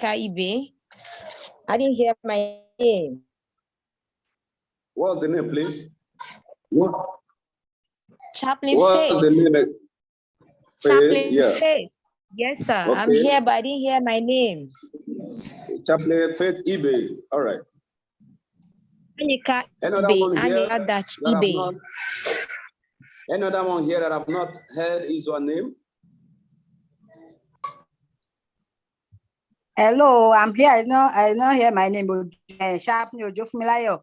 Anyika Ibe. I didn't hear my name. What's the name, please? What? Chaplain What's Faith. the name? Chaplain yeah. Faith. Yes, sir. Okay. I'm here, but I didn't hear my name. Chaplain Faith Ibe. All right. Anyika Another Ibe. one here Anyika Dutch that I've Ibe. not, another one here that I've not heard is your name. Hello, I'm here. I know hear my name. Chaplain Ojofumilayo.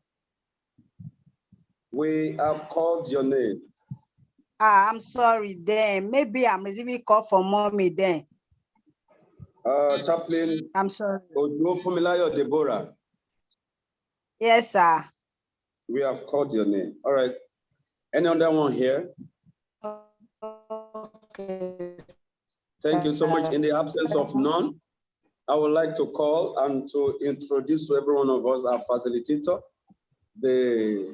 We have called your name. I'm sorry then. Maybe I'm receiving call from mommy then. Chaplain I'm sorry. Ojofumilayo Deborah. Yes, sir. We have called your name. All right. Any other one here? Okay. Thank you so much. In the absence of none, I would like to call and to introduce to every one of us our facilitator, the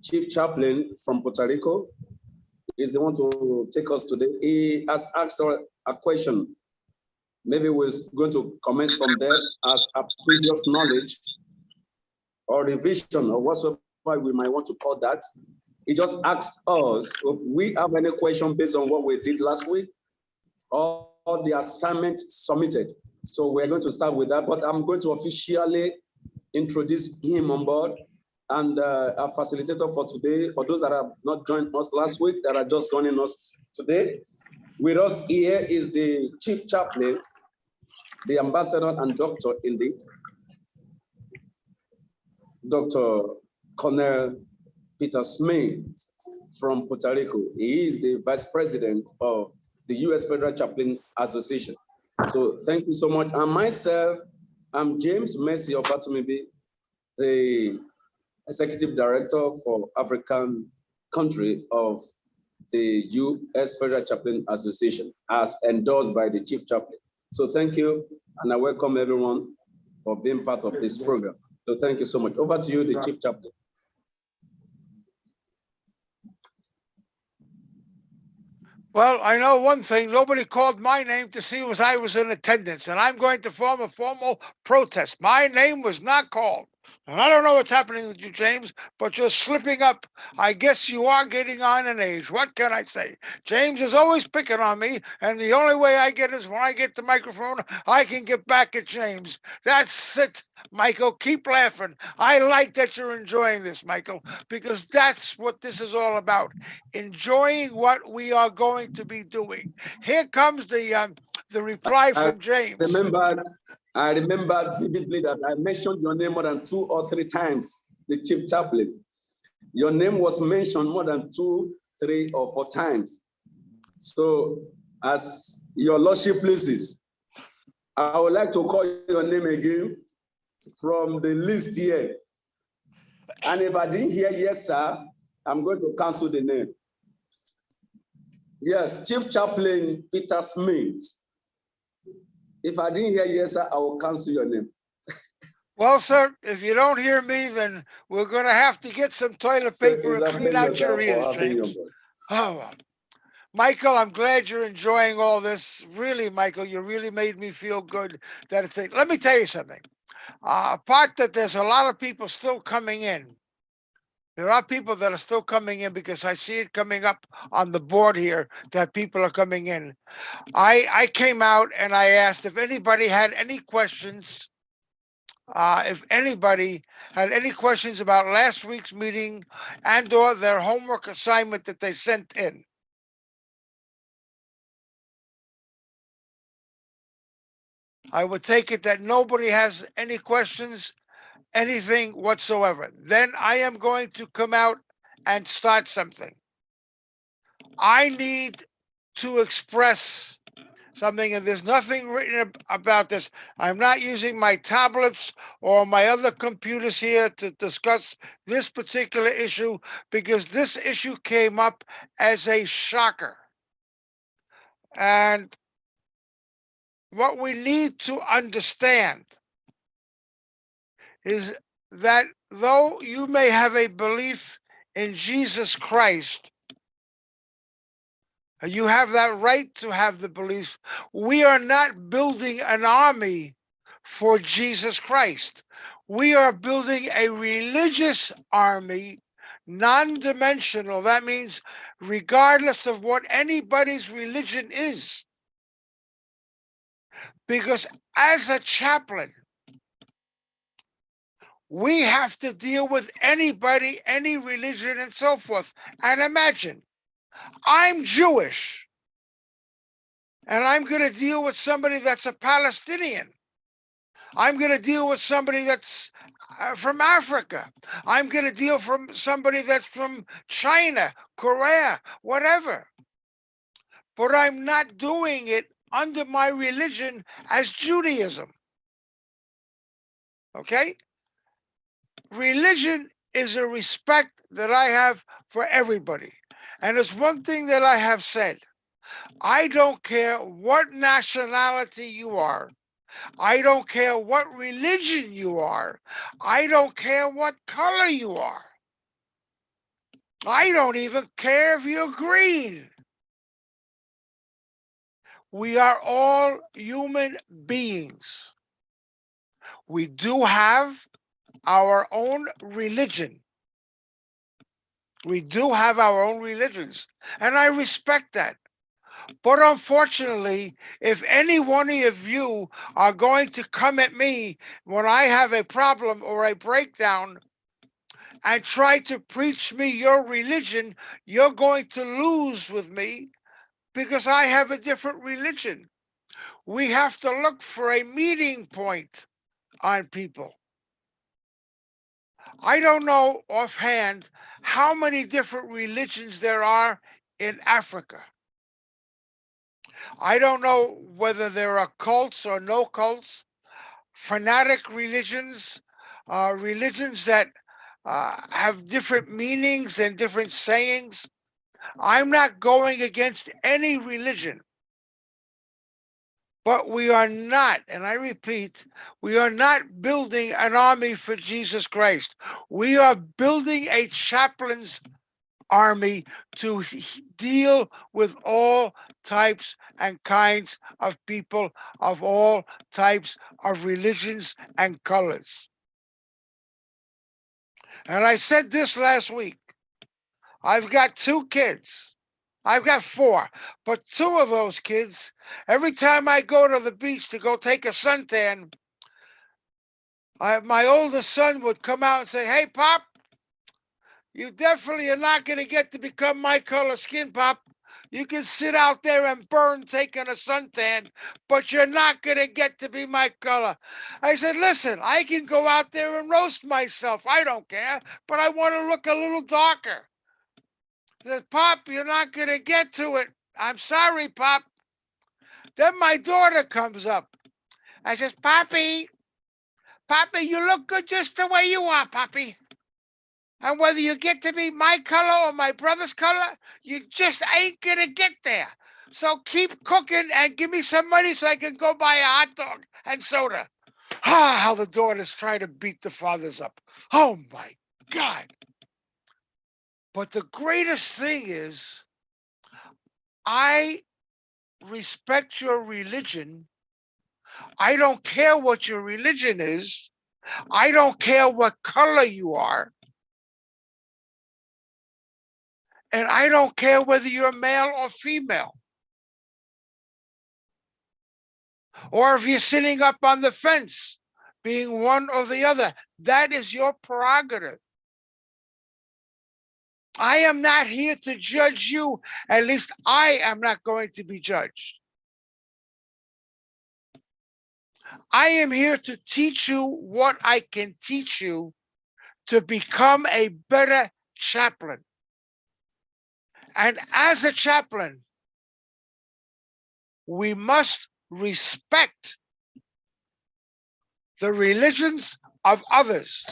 Chief Chaplain from Puerto Rico. Is the one to take us today. He has asked a question. Maybe we're going to commence from there as a previous knowledge or revision or whatsoever we might want to call that. He just asked us if we have any question based on what we did last week or the assignment submitted. So we're going to start with that, but I'm going to officially introduce him on board and our facilitator for today, for those that have not joined us last week, that are just joining us today. With us here is the Chief Chaplain, the ambassador and doctor indeed, Dr. Colonel Peter Smith from Puerto Rico. He is the vice president of the U.S. Federal Chaplain Association. So thank you so much. And myself, I'm James Mercy of Batumibi, the executive director for African country of the U.S. Federal Chaplain Association, as endorsed by the Chief Chaplain. So thank you, and I welcome everyone for being part of this program. So thank you so much. Over to you, the Chief Chaplain. Well, I know one thing. Nobody called my name to see if I was in attendance, and I'm going to form a formal protest. My name was not called. And I don't know what's happening with you, James, but you're slipping up. I guess you are getting on in age. What can I say? James is always picking on me, and the only way I get is when I get the microphone, I can get back at James. That's it, Michael. Keep laughing. I like that you're enjoying this, Michael, because that's what this is all about. Enjoying what we are going to be doing. Here comes the reply from James. I remember vividly that I mentioned your name more than 2 or 3 times, the Chief Chaplain. Your name was mentioned more than 2, 3, or 4 times. So as your Lordship pleases, I would like to call your name again from the list here. And if I didn't hear yes, sir, I'm going to cancel the name. Yes, Chief Chaplain Peter Smith. If I didn't hear yes, sir, I will cancel your name. Well, sir, if you don't hear me, then we're going to have to get some toilet paper and clean out your ears, James. Oh, Michael, I'm glad you're enjoying all this. Really, Michael, you really made me feel good. Let me tell you something. Apart that there's a lot of people still coming in. There are people that are still coming in because I see it coming up on the board here that people are coming in. I came out and I asked if anybody had any questions. If anybody had any questions about last week's meeting and or their homework assignment that they sent in. I would take it that nobody has any questions, anything whatsoever. Then I am going to come out and start something. I need to express something, and there's nothing written about this. I'm not using my tablets or my other computers here to discuss this particular issue because this issue came up as a shocker. And what we need to understand is that though you may have a belief in Jesus Christ, You have that right to have the belief. We are not building an army for Jesus Christ. We are building a religious army, non-dimensional. That means regardless of what anybody's religion is. Because as a chaplain, we have to deal with anybody, any religion, and so forth. And imagine, I'm Jewish, and I'm going to deal with somebody that's a Palestinian. I'm going to deal with somebody that's from Africa. I'm going to deal from somebody that's from China, Korea, whatever. But I'm not doing it under my religion as Judaism. Okay? Religion is a respect that I have for everybody. And it's one thing that I have said. I don't care what nationality you are. I don't care what religion you are. I don't care what color you are. I don't even care if you're green. We are all human beings. We do have our own religion. We do have our own religions, and I respect that. But unfortunately, if any one of you are going to come at me when I have a problem or a breakdown and try to preach me your religion, you're going to lose with me because I have a different religion. We have to look for a meeting point on people. I don't know offhand how many different religions there are in Africa. I don't know whether there are cults or no cults, fanatic religions, religions that have different meanings and different sayings. I'm not going against any religion. But we are not, and I repeat, we are not building an army for Jesus Christ. We are building a chaplain's army to deal with all types and kinds of people of all types of religions and colors. And I said this last week. I've got 2 kids. I've got 4, but 2 of those kids, every time I go to the beach to go take a suntan, my oldest son would come out and say, "Hey, Pop, you definitely are not going to get to become my color skin, Pop. You can sit out there and burn taking a suntan, but you're not going to get to be my color." I said, "Listen, I can go out there and roast myself. I don't care, but I want to look a little darker." He said, "Pop, you're not going to get to it. I'm sorry, Pop." Then my daughter comes up. I says, Poppy, you look good just the way you are, Poppy. And whether you get to be my color or my brother's color, you just ain't going to get there. So keep cooking and give me some money so I can go buy a hot dog and soda." Ah, how the daughters try to beat the fathers up. Oh, my God. But the greatest thing is, I respect your religion. I don't care what your religion is. I don't care what color you are. And I don't care whether you're male or female. Or if you're sitting up on the fence, being one or the other. That is your prerogative. I am not here to judge you. At least I am not going to be judged. I am here to teach you what I can teach you to become a better chaplain. And as a chaplain, we must respect the religions of others.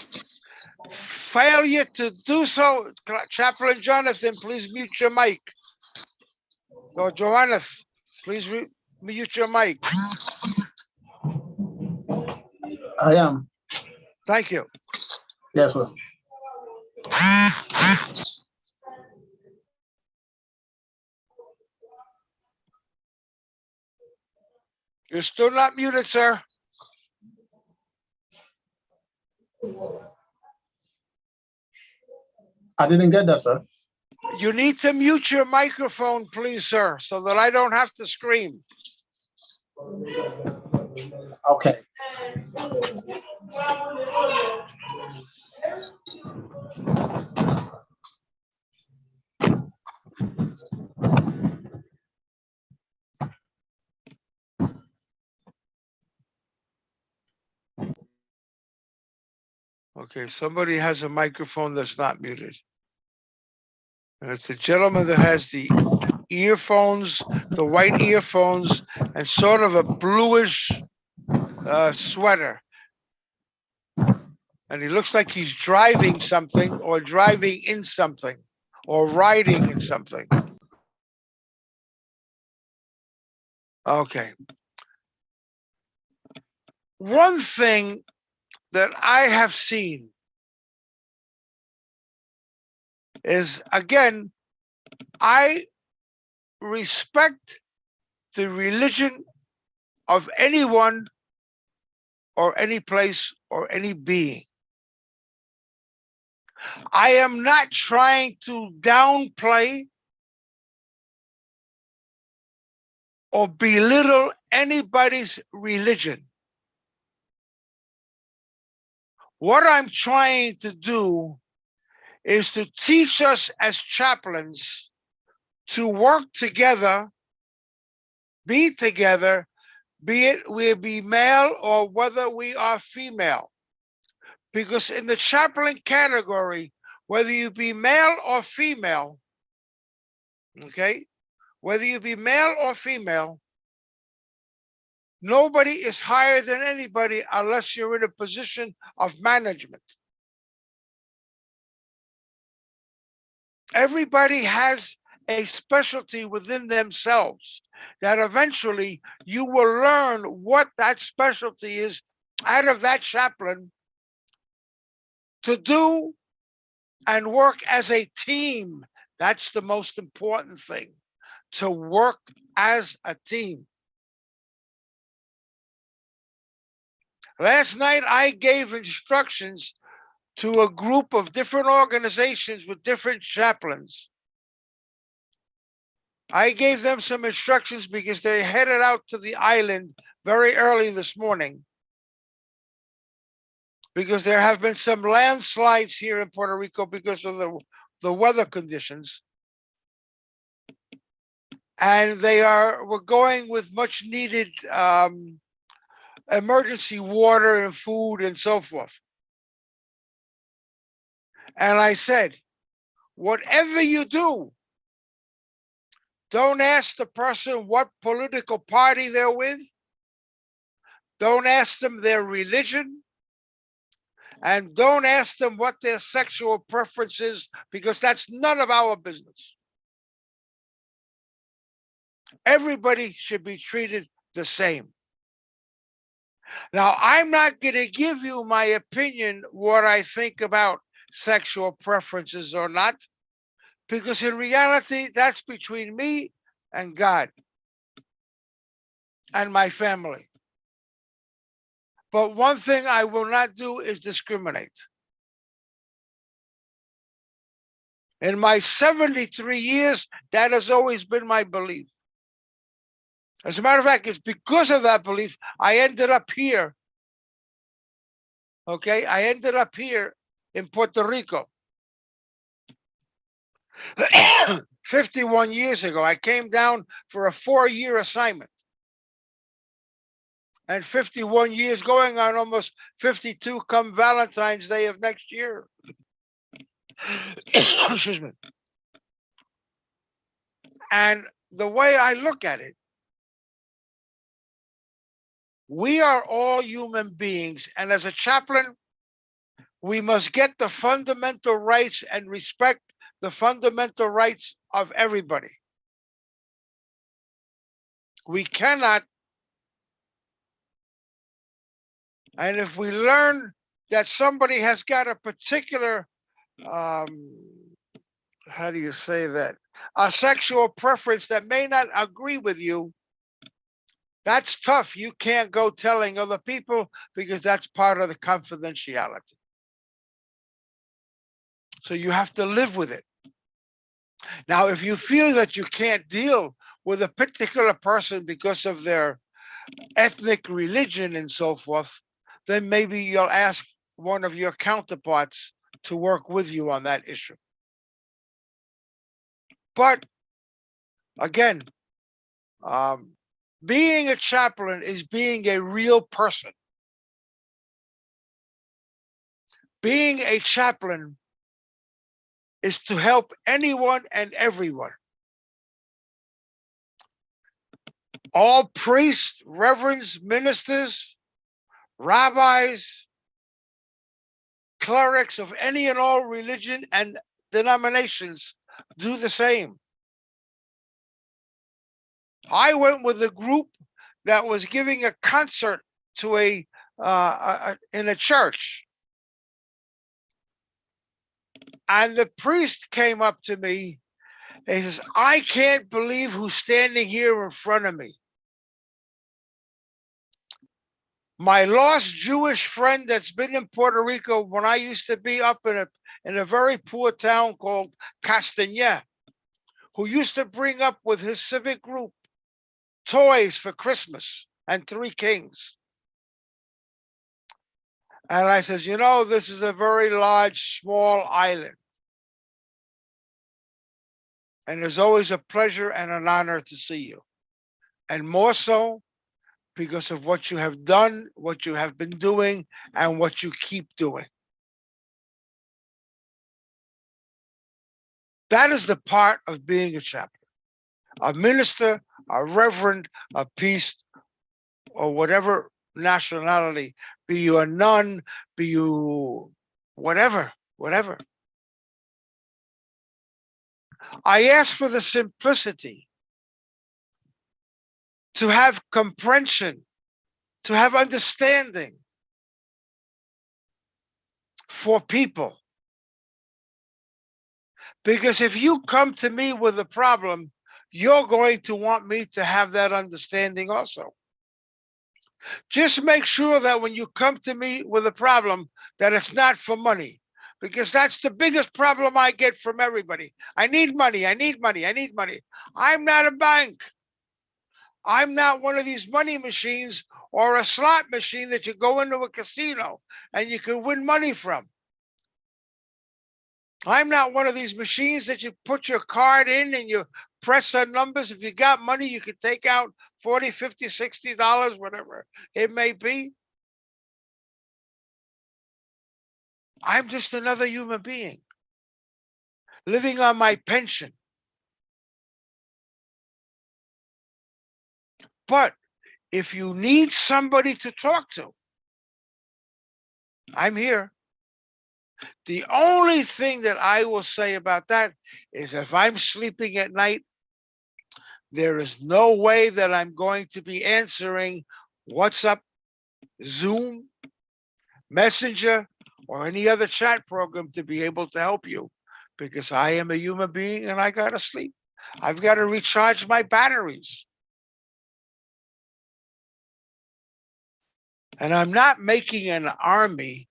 Failure to do so, Chaplain Jonathan, please mute your mic. Or Joanna, please mute your mic. I am. Thank you. Yes, sir. You're still not muted, sir. I didn't get that, sir. You need to mute your microphone, please, sir, so that I don't have to scream. Okay. Okay, somebody has a microphone that's not muted. And it's the gentleman that has the earphones, the white earphones, and sort of a bluish sweater. And he looks like he's driving something or driving in something or riding in something. Okay. One thing that I have seen is, again, I respect the religion of anyone or any place or any being. I am not trying to downplay or belittle anybody's religion. What I'm trying to do is to teach us as chaplains to work together, be together, be it we be male or whether we are female. Because in the chaplain category, whether you be male or female, okay, whether you be male or female, nobody is higher than anybody unless you're in a position of management. Everybody has a specialty within themselves that eventually you will learn what that specialty is out of that chaplain to do and work as a team. That's the most important thing, to work as a team. Last night, I gave instructions to a group of different organizations with different chaplains. I gave them some instructions because they headed out to the island very early this morning, because there have been some landslides here in Puerto Rico because of the weather conditions. And we're going with much needed emergency water and food and so forth. And I said, whatever you do, don't ask the person what political party they're with. Don't ask them their religion. And don't ask them what their sexual preference is, because that's none of our business. Everybody should be treated the same. Now, I'm not going to give you my opinion, what I think about sexual preferences or not, because in reality, that's between me and God and my family. But one thing I will not do is discriminate. In my 73 years, that has always been my belief. As a matter of fact, it's because of that belief I ended up here. Okay, I ended up here in Puerto Rico. 51 years ago, I came down for a 4-year assignment. And 51 years, going on almost 52 come Valentine's Day of next year. Excuse me. And the way I look at it, we are all human beings. And as a chaplain, we must get the fundamental rights and respect the fundamental rights of everybody. We cannot. And if we learn that somebody has got a particular, how do you say that? A sexual preference that may not agree with you, That's tough. You can't go telling other people because that's part of the confidentiality. So you have to live with it. Now, if you feel that you can't deal with a particular person because of their ethnic religion and so forth, then maybe you'll ask one of your counterparts to work with you on that issue. But again, being a chaplain is being a real person. Being a chaplain is to help anyone and everyone. All priests, reverends, ministers, rabbis, clerics of any and all religion and denominations do the same. I went with a group that was giving a concert to in a church. And the priest came up to me and he says, I can't believe who's standing here in front of me. My lost Jewish friend that's been in Puerto Rico when I used to be up in a very poor town called Castañeda, who used to bring up with his civic group toys for Christmas and Three Kings. And I says, you know, this is a very large, small island. And it's always a pleasure and an honor to see you. And more so because of what you have done, what you have been doing, and what you keep doing. That is the part of being a chaplain, a minister, a reverend, a priest, or whatever nationality, be you a nun, be you whatever. I ask for the simplicity, to have comprehension, to have understanding for people. Because if you come to me with a problem, you're going to want me to have that understanding also. Just make sure that when you come to me with a problem, that it's not for money, because that's the biggest problem I get from everybody. I need money, I need money, I need money. I'm not a bank. I'm not one of these money machines or a slot machine that you go into a casino and you can win money from. I'm not one of these machines that you put your card in and you press the numbers. If you got money, you can take out $40, $50, $60, whatever it may be. I'm just another human being living on my pension. But if you need somebody to talk to, I'm here. The only thing that I will say about that is if I'm sleeping at night, there is no way that I'm going to be answering WhatsApp, Zoom, Messenger, or any other chat program to be able to help you, because I am a human being and I got to sleep. I've got to recharge my batteries. And I'm not making an army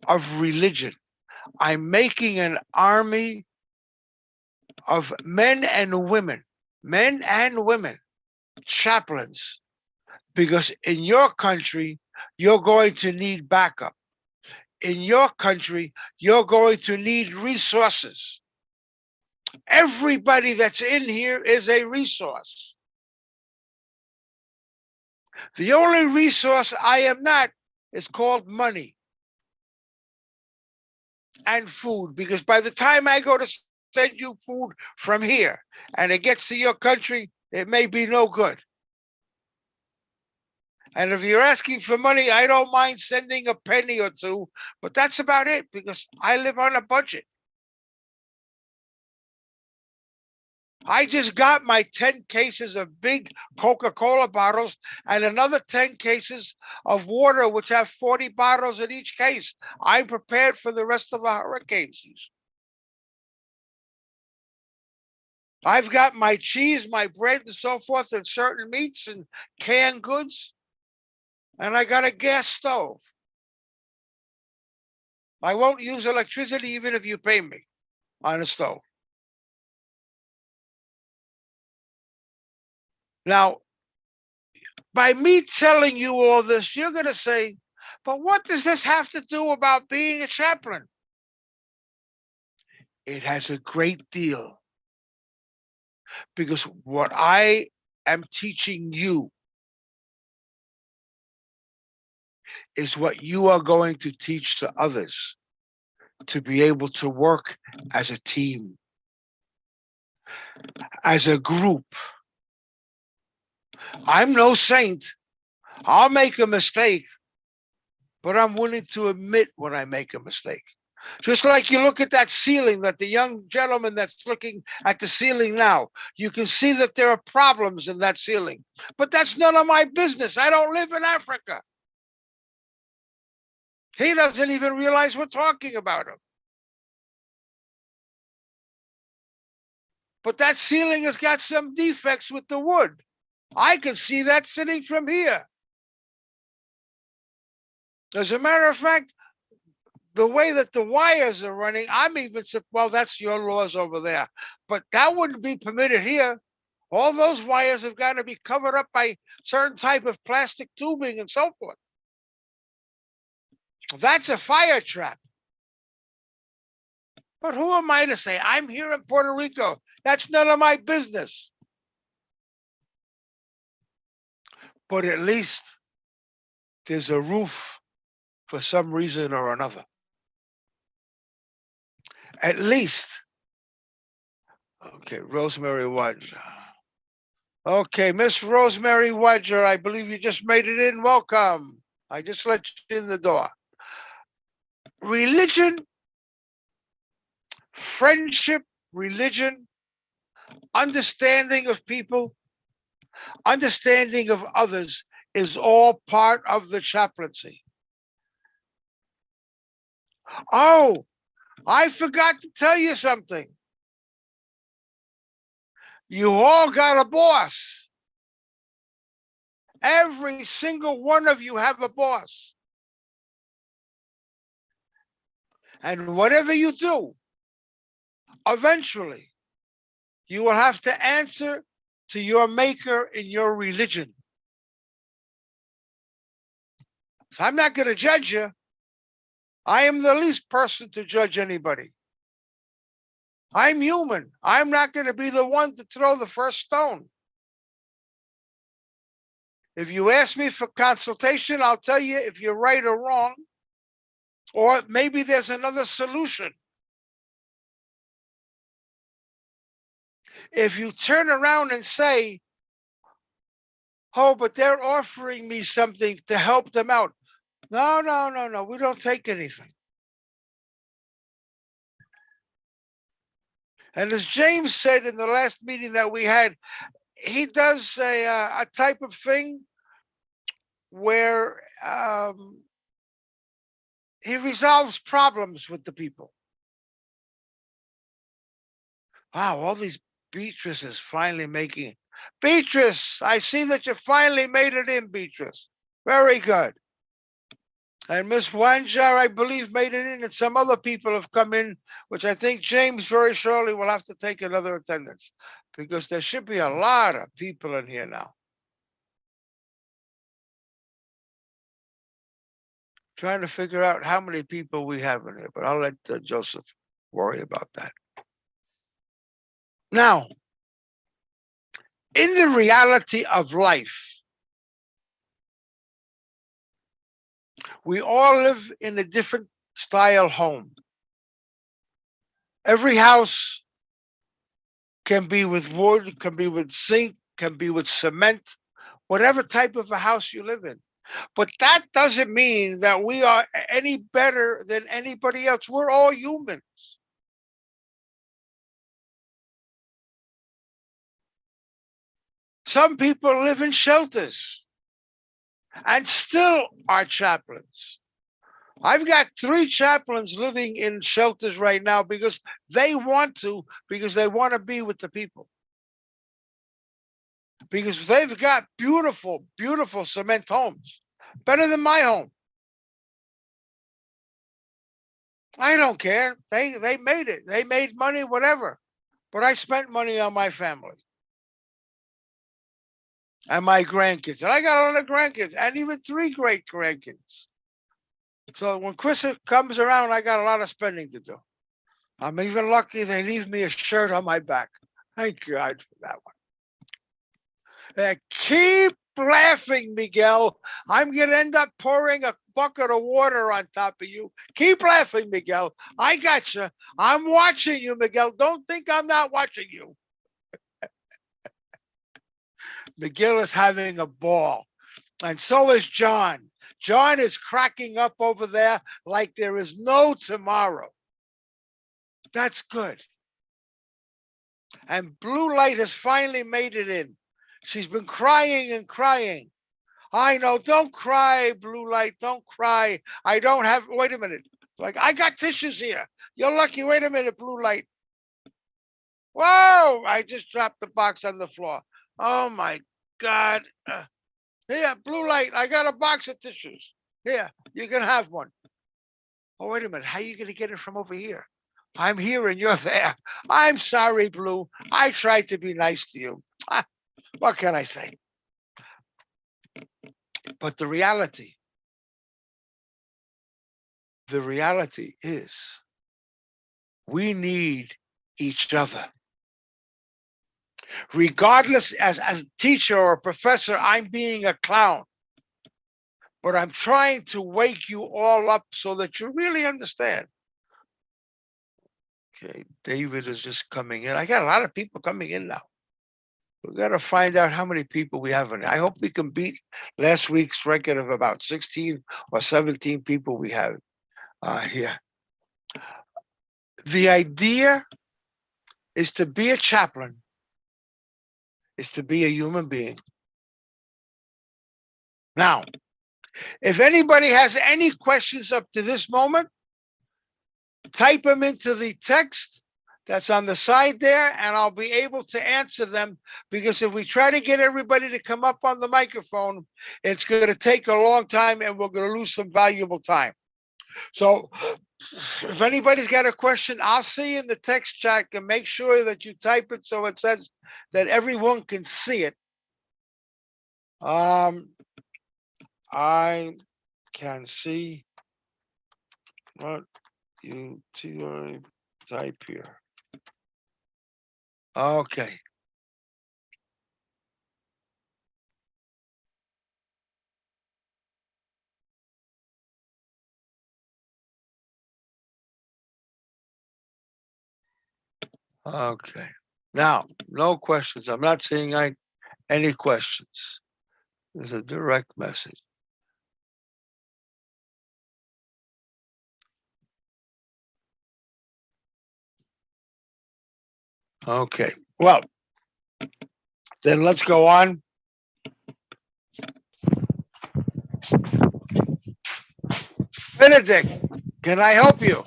of religion. I'm making an army of men and women, chaplains, because in your country, you're going to need backup. In your country, you're going to need resources. Everybody that's in here is a resource. The only resource I am not is called money and food, because by the time I go to send you food from here and it gets to your country, it may be no good. And if you're asking for money, I don't mind sending a penny or two, but that's about it, because I live on a budget. I just got my 10 cases of big Coca-Cola bottles and another 10 cases of water, which have 40 bottles in each case. I'm prepared for the rest of the hurricane season. I've got my cheese, my bread, and so forth, and certain meats and canned goods. And I got a gas stove. I won't use electricity even if you pay me on a stove. Now, by me telling you all this, you're going to say, but what does this have to do about being a chaplain? It has a great deal. Because what I am teaching you is what you are going to teach to others to be able to work as a team, as a group. I'm no saint. I'll make a mistake, but I'm willing to admit when I make a mistake. Just like you look at that ceiling, that the young gentleman that's looking at the ceiling now, you can see that there are problems in that ceiling. But that's none of my business. I don't live in Africa. He doesn't even realize we're talking about him. But that ceiling has got some defects with the wood. I can see that sitting from here. As a matter of fact, the way that the wires are running, I'm even, well, that's your laws over there. But that wouldn't be permitted here. All those wires have got to be covered up by certain type of plastic tubing and so forth. That's a fire trap. But who am I to say? I'm here in Puerto Rico. That's none of my business. But at least there's a roof for some reason or another. At least. Okay, Rosemary Wadger. Okay, Miss Rosemary Wadger, I believe you just made it in. Welcome. I just let you in the door. Religion, friendship, religion, understanding of people, understanding of others is all part of the chaplaincy. Oh, I forgot to tell you something. You all got a boss. Every single one of you have a boss. And whatever you do, eventually, you will have to answer to your maker in your religion. So I'm not going to judge you. I am the least person to judge anybody. I'm human. I'm not going to be the one to throw the first stone. If you ask me for consultation, I'll tell you if you're right or wrong, or maybe there's another solution. If you turn around and say, oh, but they're offering me something to help them out. No, we don't take anything. And as James said in the last meeting that we had, he does a type of thing where he resolves problems with the people. Wow, all these Beatrices finally making it. Beatrice, I see that you finally made it in, Beatrice. Very good. And Miss Wanjar, I believe, made it in, and some other people have come in, which I think James very shortly will have to take another attendance, because there should be a lot of people in here now. Trying to figure out how many people we have in here, but I'll let Joseph worry about that. Now, in the reality of life, we all live in a different style home. Every house can be with wood, can be with zinc, can be with cement, whatever type of a house you live in. But that doesn't mean that we are any better than anybody else. We're all humans. Some people live in shelters and still are chaplains. I've got 3 chaplains living in shelters right now because they want to be with the people. because they've got beautiful, beautiful cement homes, better than my home. I don't care. They made it. They made money, whatever. But I spent money on my family and my grandkids. And I got a lot of grandkids and even 3 great grandkids. So when Christmas comes around, I got a lot of spending to do. I'm even lucky they leave me a shirt on my back. Thank God for that one. Keep laughing, Miguel. I'm going to end up pouring a bucket of water on top of you. Keep laughing, Miguel. I got you. I'm watching you, Miguel. Don't think I'm not watching you. Miguel is having a ball. And so is John. John is cracking up over there like there is no tomorrow. That's good. And Blue Light has finally made it in. She's been crying and crying. I know, don't cry, Blue Light, don't cry. I don't have, wait a minute. Like, I got tissues here. You're lucky, wait a minute, Blue Light. Whoa, I just dropped the box on the floor. Oh my God. Here, Blue Light, I got a box of tissues. Here, you can have one. Oh, wait a minute, how are you gonna get it from over here? I'm here and you're there. I'm sorry, Blue. I tried to be nice to you. What can I say? But the reality is we need each other. Regardless, as a teacher or a professor, I'm being a clown. But I'm trying to wake you all up so that you really understand. Okay, David is just coming in. I got a lot of people coming in now. We've got to find out how many people we have in. I hope we can beat last week's record of about 16 or 17 people we have here. The idea is to be a chaplain, is to be a human being. Now, if anybody has any questions up to this moment, type them into the text that's on the side there, and I'll be able to answer them, because if we try to get everybody to come up on the microphone, it's going to take a long time and we're going to lose some valuable time. So if anybody's got a question, I'll see you in the text chat, and make sure that you type it so it says that everyone can see it. I can see what you type here. Okay. Okay. Now, no questions. I'm not seeing any questions. There's a direct message. Okay. Well, then let's go on. Benedict, can I help you?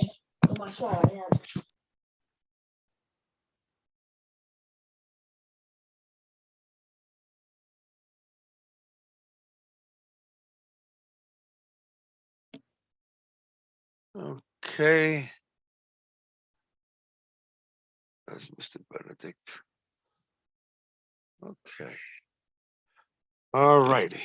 Okay. That's Mr. Benedict. Okay. All righty.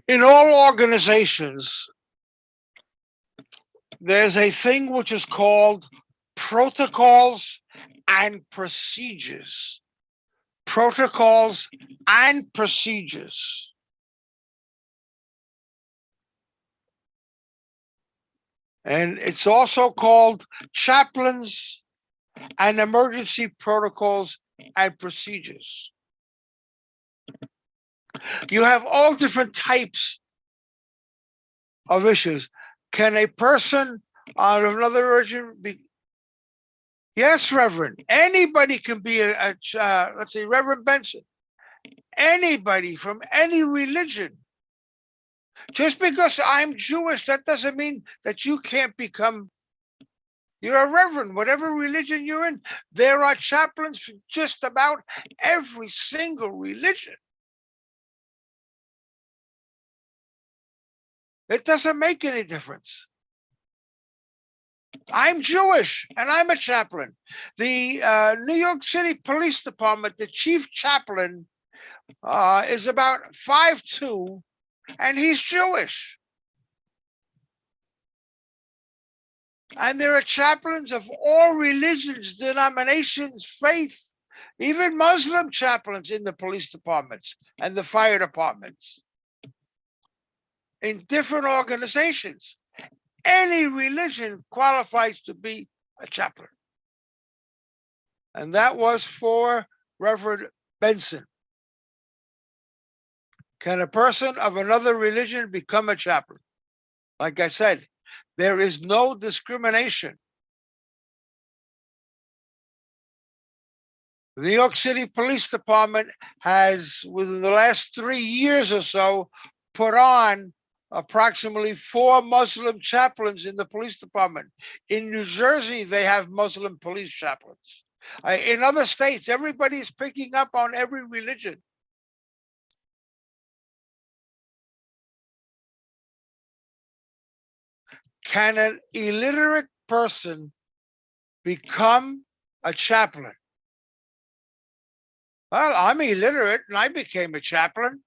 In all organizations, there's a thing which is called protocols and procedures. Protocols and procedures. And it's also called chaplains and emergency protocols and procedures. You have all different types of issues. Can a person on another urgent Yes, Reverend. Anybody can be let's see, Reverend Benson. Anybody from any religion. Just because I'm Jewish, that doesn't mean that you can't become. You're a reverend, whatever religion you're in. There are chaplains for just about every single religion. It doesn't make any difference. I'm Jewish and I'm a chaplain. The New York City Police Department, the chief chaplain, is about 5'2", and he's Jewish. And there are chaplains of all religions, denominations, faith, even Muslim chaplains in the police departments and the fire departments, in different organizations. Any religion qualifies to be a chaplain. And that was for Reverend Benson. Can a person of another religion become a chaplain? Like I said, there is no discrimination. The New York City Police Department has, within the last 3 years or so, put on approximately 4 Muslim chaplains in the police department. In New Jersey, they have Muslim police chaplains. In other states, everybody's picking up on every religion. Can an illiterate person become a chaplain? Well, I'm illiterate and I became a chaplain.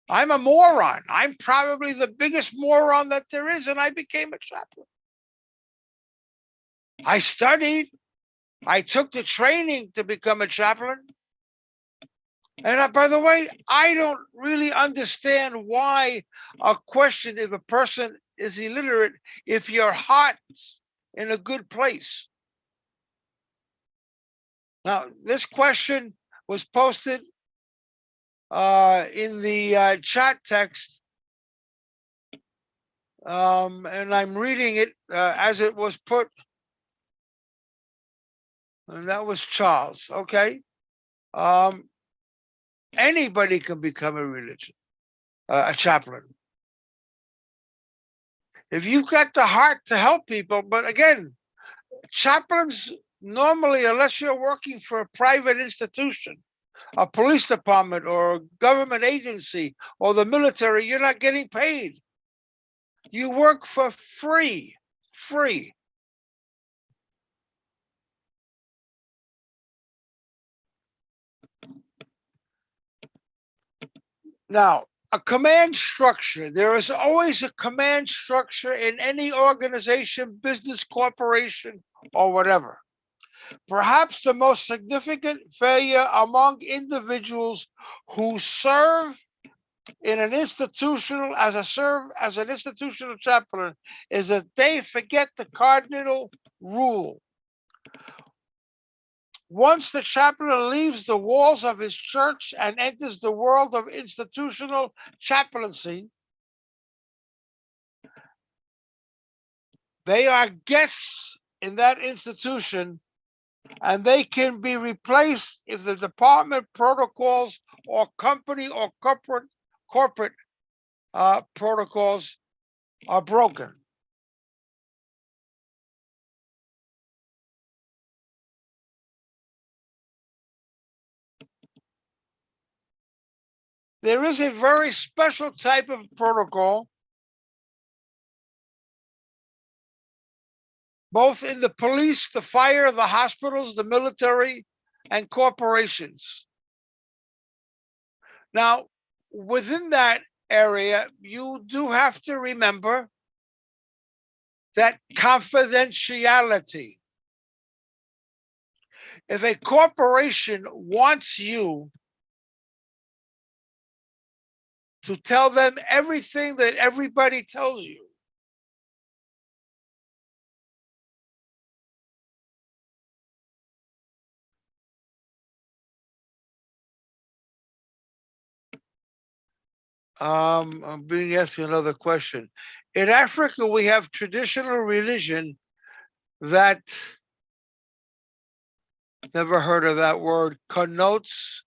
I'm a moron. I'm probably the biggest moron that there is, and I became a chaplain. I studied. I took the training to become a chaplain. And by the way, I don't really understand why a question if a person is illiterate if your heart's in a good place. Now, this question was posted in the chat text, and I'm reading it as it was put. And that was Charles. Okay. Anybody can become a religion, a chaplain. If you've got the heart to help people, but again, chaplains normally, unless you're working for a private institution, a police department or a government agency or the military, you're not getting paid. You work for free. Now, a command structure. There is always a command structure in any organization, business, corporation, or whatever. Perhaps the most significant failure among individuals who serve in an institutional as an institutional chaplain is that they forget the cardinal rule. Once the chaplain leaves the walls of his church and enters the world of institutional chaplaincy, they are guests in that institution, and they can be replaced if the department protocols or company or corporate protocols are broken. There is a very special type of protocol, both in the police, the fire, the hospitals, the military, and corporations. Now, within that area, you do have to remember that confidentiality. If a corporation wants you to tell them everything that everybody tells you, I'm being asked another question. In Africa, we have traditional religion that, never heard of that word, connotes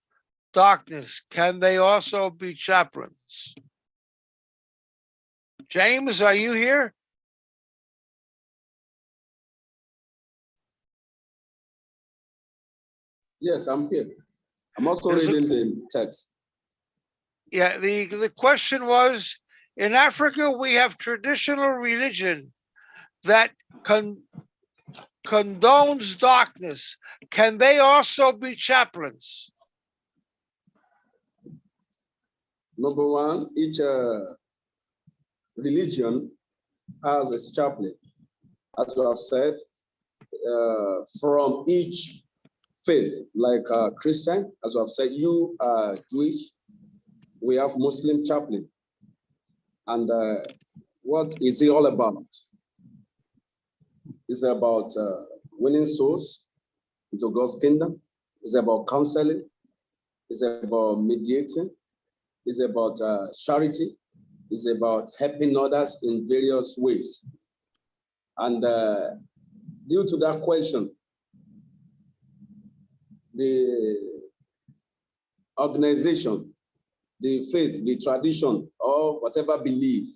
darkness, can they also be chaplains? James, are you here? Yes, I'm here. I'm also reading the text. Yeah, the question was, in Africa, we have traditional religion that condones darkness. Can they also be chaplains? Number one, each religion has a chaplain, as we have said, from each faith, like Christian, as we have said, you are Jewish, we have Muslim chaplain. And what is it all about? It's about winning souls into God's kingdom. It's about counseling. It's about mediating. It's about charity. It's about helping others in various ways. And due to that question, the organization, the faith, the tradition, or whatever belief,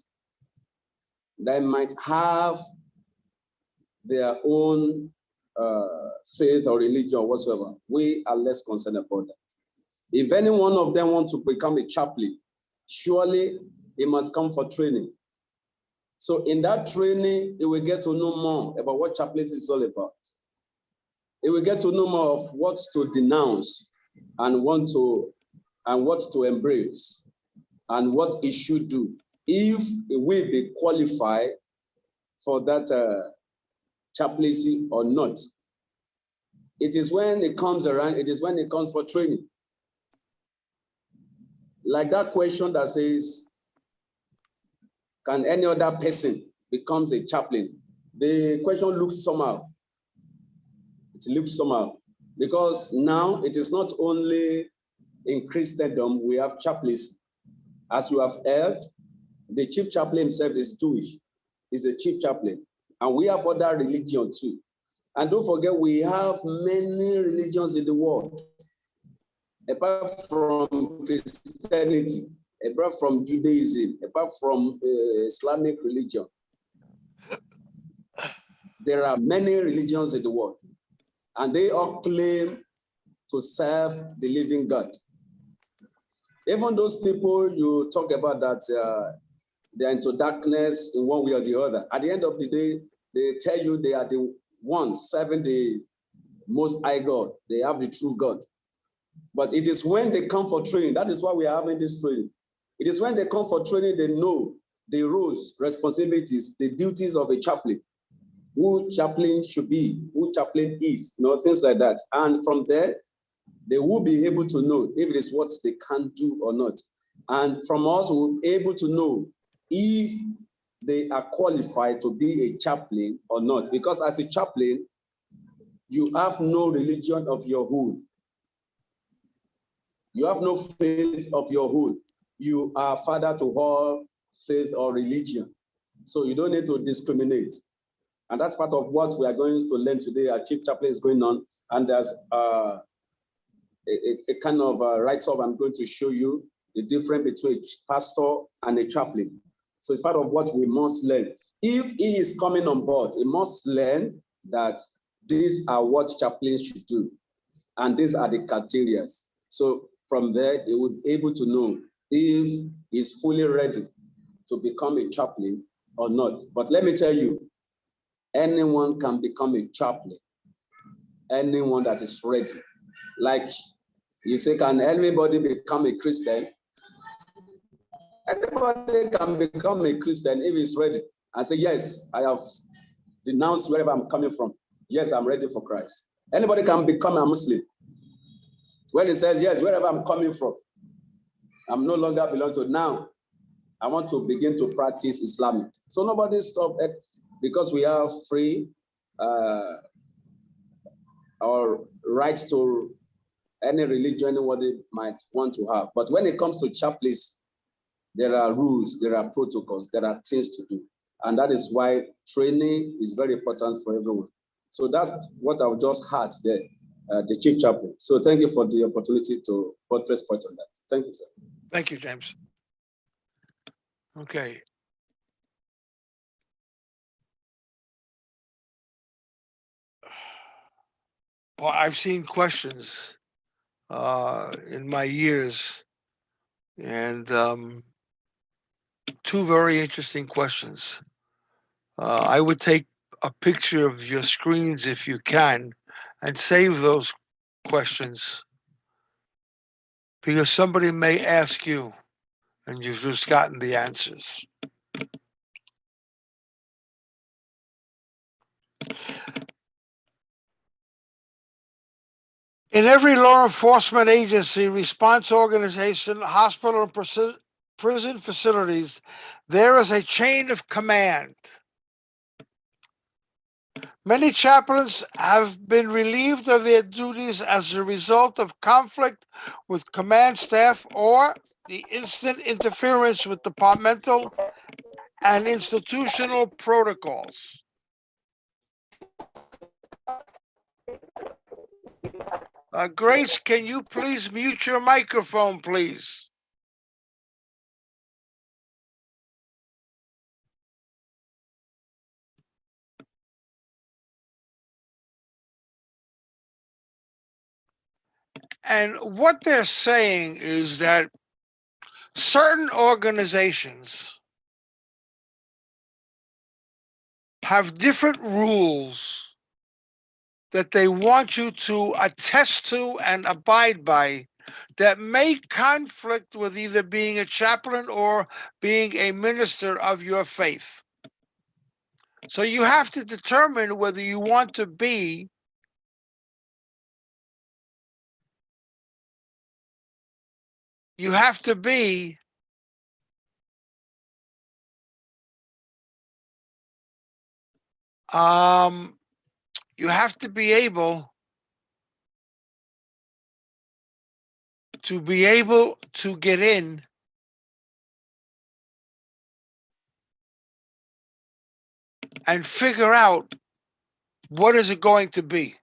they might have their own faith or religion or whatsoever. We are less concerned about that. If any one of them wants to become a chaplain, surely he must come for training. So in that training, he will get to know more about what chaplaincy is all about. He will get to know more of what to denounce and what to embrace and what he should do if he will be qualified for that chaplaincy or not. It is when it comes around, it is when it comes for training. Like that question that says, can any other person becomes a chaplain? The question looks somehow. It looks somehow because now it is not only in Christendom we have chaplains. As you have heard, the chief chaplain himself is Jewish. He's a chief chaplain. And we have other religions too. And don't forget, we have many religions in the world. Apart from Christianity, apart from Judaism, apart from Islamic religion, there are many religions in the world, and they all claim to serve the living God. Even those people you talk about that they're into darkness in one way or the other, at the end of the day, they tell you they are the ones serving the Most High God. They have the true God. But it is when they come for training, that is why we are having this training. It is when they come for training, they know the roles, responsibilities, the duties of a chaplain, who chaplain should be, who chaplain is, things like that. And from there, they will be able to know if it is what they can do or not. And from us, we'll be able to know if they are qualified to be a chaplain or not. Because as a chaplain, you have no religion of your own. You have no faith of your own. You are father to all faith or religion. So you don't need to discriminate. And that's part of what we are going to learn today. Our chief chaplain is going on, and there's a kind of write-up I'm going to show you, the difference between a pastor and a chaplain. So it's part of what we must learn. If he is coming on board, he must learn that these are what chaplains should do. And these are the criteria. So from there, he would be able to know if he's fully ready to become a chaplain or not. But let me tell you, anyone can become a chaplain. Anyone that is ready. Like you say, can anybody become a Christian? Anybody can become a Christian if he's ready. I say, yes, I have denounced wherever I'm coming from. Yes, I'm ready for Christ. Anybody can become a Muslim. When he says, yes, wherever I'm coming from, I'm no longer belong to. Now, I want to begin to practice Islamic. So nobody stop it because we have free our rights to any religion anybody might want to have. But when it comes to chaplains, there are rules, there are protocols, there are things to do. And that is why training is very important for everyone. So that's what I've just heard there, the chief chaplain. So thank you for the opportunity to buttress point on that. Thank you, sir. Thank you, James. Okay. Well, I've seen questions in my years, and two very interesting questions. I would take a picture of your screens if you can and save those questions, because somebody may ask you and you've just gotten the answers. In every law enforcement agency, response organization, hospital, and prison facilities, there is a chain of command. Many chaplains have been relieved of their duties as a result of conflict with command staff or the instant interference with departmental and institutional protocols. Grace, can you please mute your microphone, please? And what they're saying is that certain organizations have different rules that they want you to attest to and abide by that may conflict with either being a chaplain or being a minister of your faith. So you have to determine whether you want to be you have to be able to get in and figure out what is it going to be.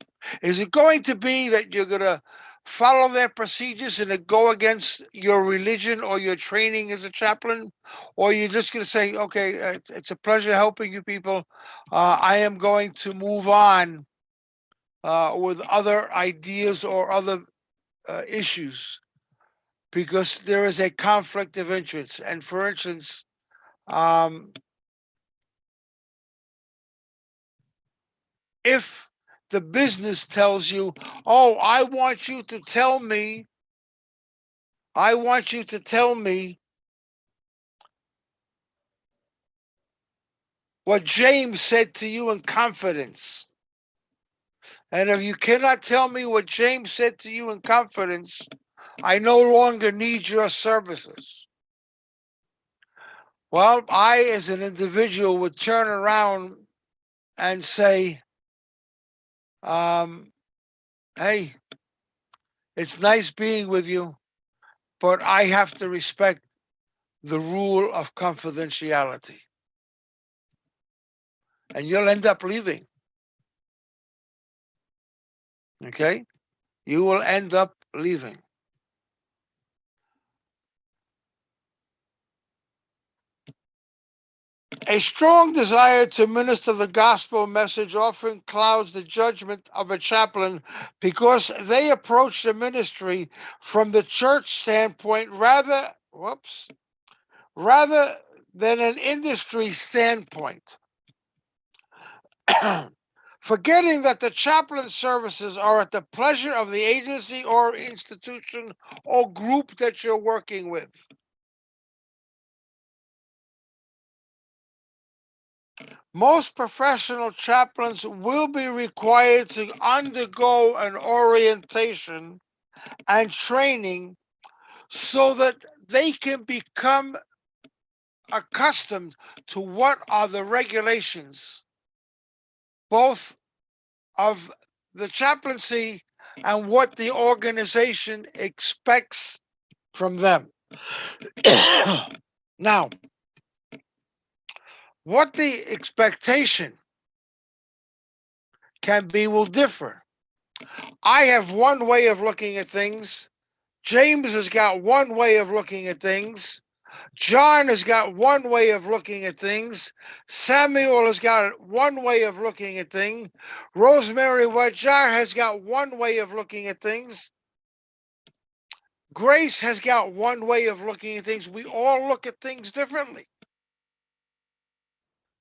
Is it going to be that you're going to follow their procedures and it go against your religion or your training as a chaplain? Or you're just going to say, okay, it's a pleasure helping you people. I am going to move on with other ideas or other issues because there is a conflict of interest. And for instance, if the business tells you, oh, I want you to tell me what James said to you in confidence. And if you cannot tell me what James said to you in confidence, I no longer need your services. Well, I, as an individual, would turn around and say, hey, it's nice being with you, but I have to respect the rule of confidentiality. And you'll end up leaving. Okay? You will end up leaving. A strong desire to minister the gospel message often clouds the judgment of a chaplain because they approach the ministry from the church standpoint rather than an industry standpoint. Forgetting that the chaplain services are at the pleasure of the agency or institution or group that you're working with. Most professional chaplains will be required to undergo an orientation and training so that they can become accustomed to what are the regulations, both of the chaplaincy and what the organization expects from them. Now, what the expectation will differ. I have one way of looking at things. James has got one way of looking at things. John has got one way of looking at things. Samuel has got one way of looking at things. Rosemary Wajar has got one way of looking at things. Grace has got one way of looking at things. We all look at things differently.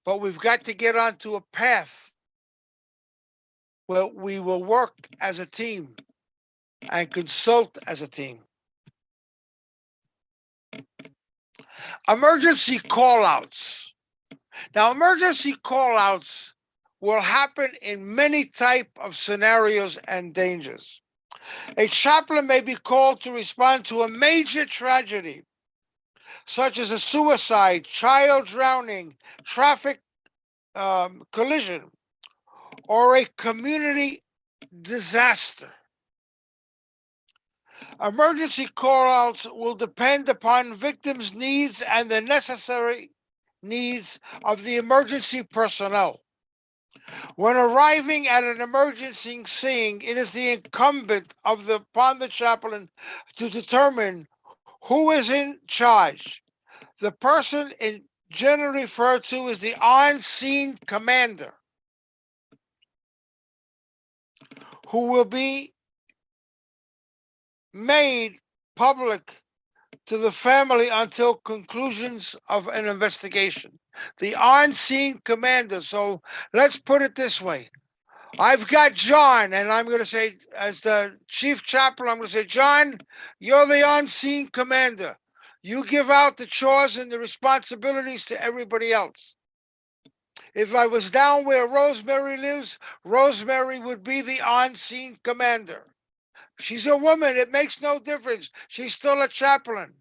But we've got to get onto a path where we will work as a team and consult as a team. Emergency call-outs. Now, emergency call-outs will happen in many type of scenarios and dangers. A chaplain may be called to respond to a major tragedy, such as a suicide, child drowning, traffic collision, or a community disaster. Emergency call-outs will depend upon victims' needs and the necessary needs of the emergency personnel. When arriving at an emergency scene, it is the incumbent upon the chaplain to determine who is in charge. The person generally referred to as the on-scene commander, who will be made public to the family until conclusions of an investigation. The on-scene commander. So let's put it this way. I've got John, and I'm going to say, as the chief chaplain, I'm going to say, John, you're the on-scene commander. You give out the chores and the responsibilities to everybody else. If I was down where Rosemary lives, Rosemary would be the on-scene commander. She's a woman. It makes no difference. She's still a chaplain.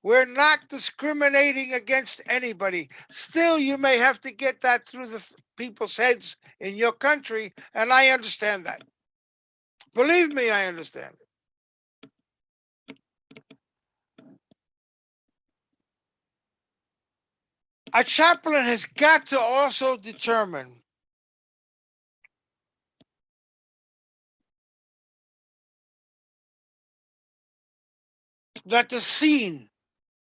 We're not discriminating against anybody. Still, you may have to get that through the people's heads in your country, and I understand that. Believe me, I understand it. A chaplain has got to also determine that the scene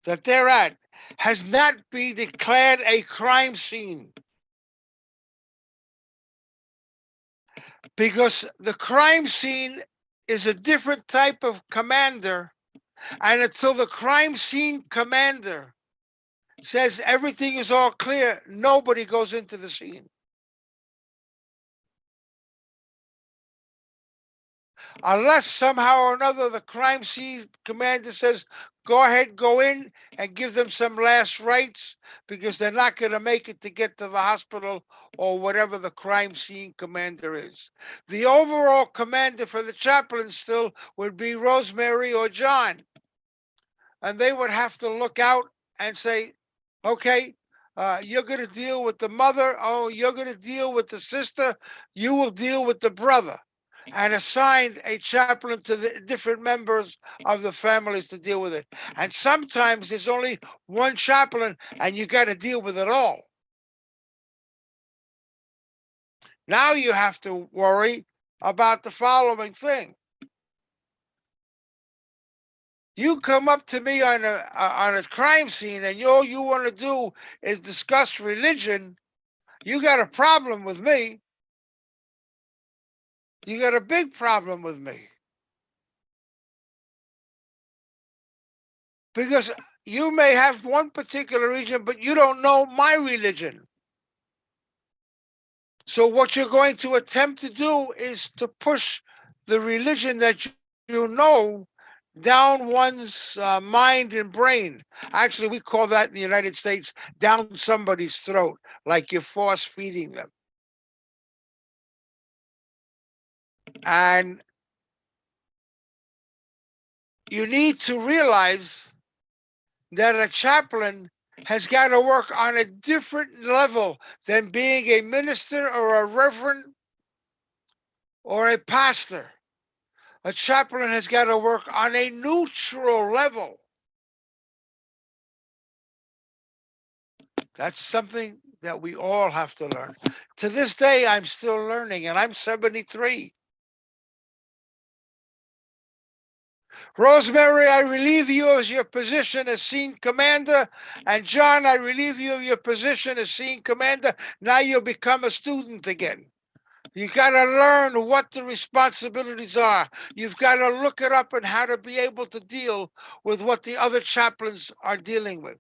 that they're at has not been declared a crime scene. Because the crime scene is a different type of commander, and until the crime scene commander says everything is all clear, nobody goes into the scene. Unless somehow or another the crime scene commander says, go ahead, go in and give them some last rites because they're not going to make it to get to the hospital or whatever the crime scene commander is. The overall commander for the chaplain still would be Rosemary or John. And they would have to look out and say, okay, you're going to deal with the mother. Oh, you're going to deal with the sister. You will deal with the brother. And assigned a chaplain to the different members of the families to deal with it. And sometimes there's only one chaplain and you got to deal with it all. Now you have to worry about the following thing. You come up to me on a crime scene and all you want to do is discuss religion, you got a problem with me. You got a big problem with me. Because you may have one particular religion, but you don't know my religion. So what you're going to attempt to do is to push the religion that you know down one's mind and brain. Actually, we call that in the United States down somebody's throat, like you're force feeding them. And you need to realize that a chaplain has got to work on a different level than being a minister or a reverend or a pastor. A chaplain has got to work on a neutral level. That's something that we all have to learn. To this day, I'm still learning, and I'm 73. Rosemary, I relieve you of your position as scene commander. And John, I relieve you of your position as scene commander. Now you'll become a student again. You got to learn what the responsibilities are. You've got to look it up and how to be able to deal with what the other chaplains are dealing with.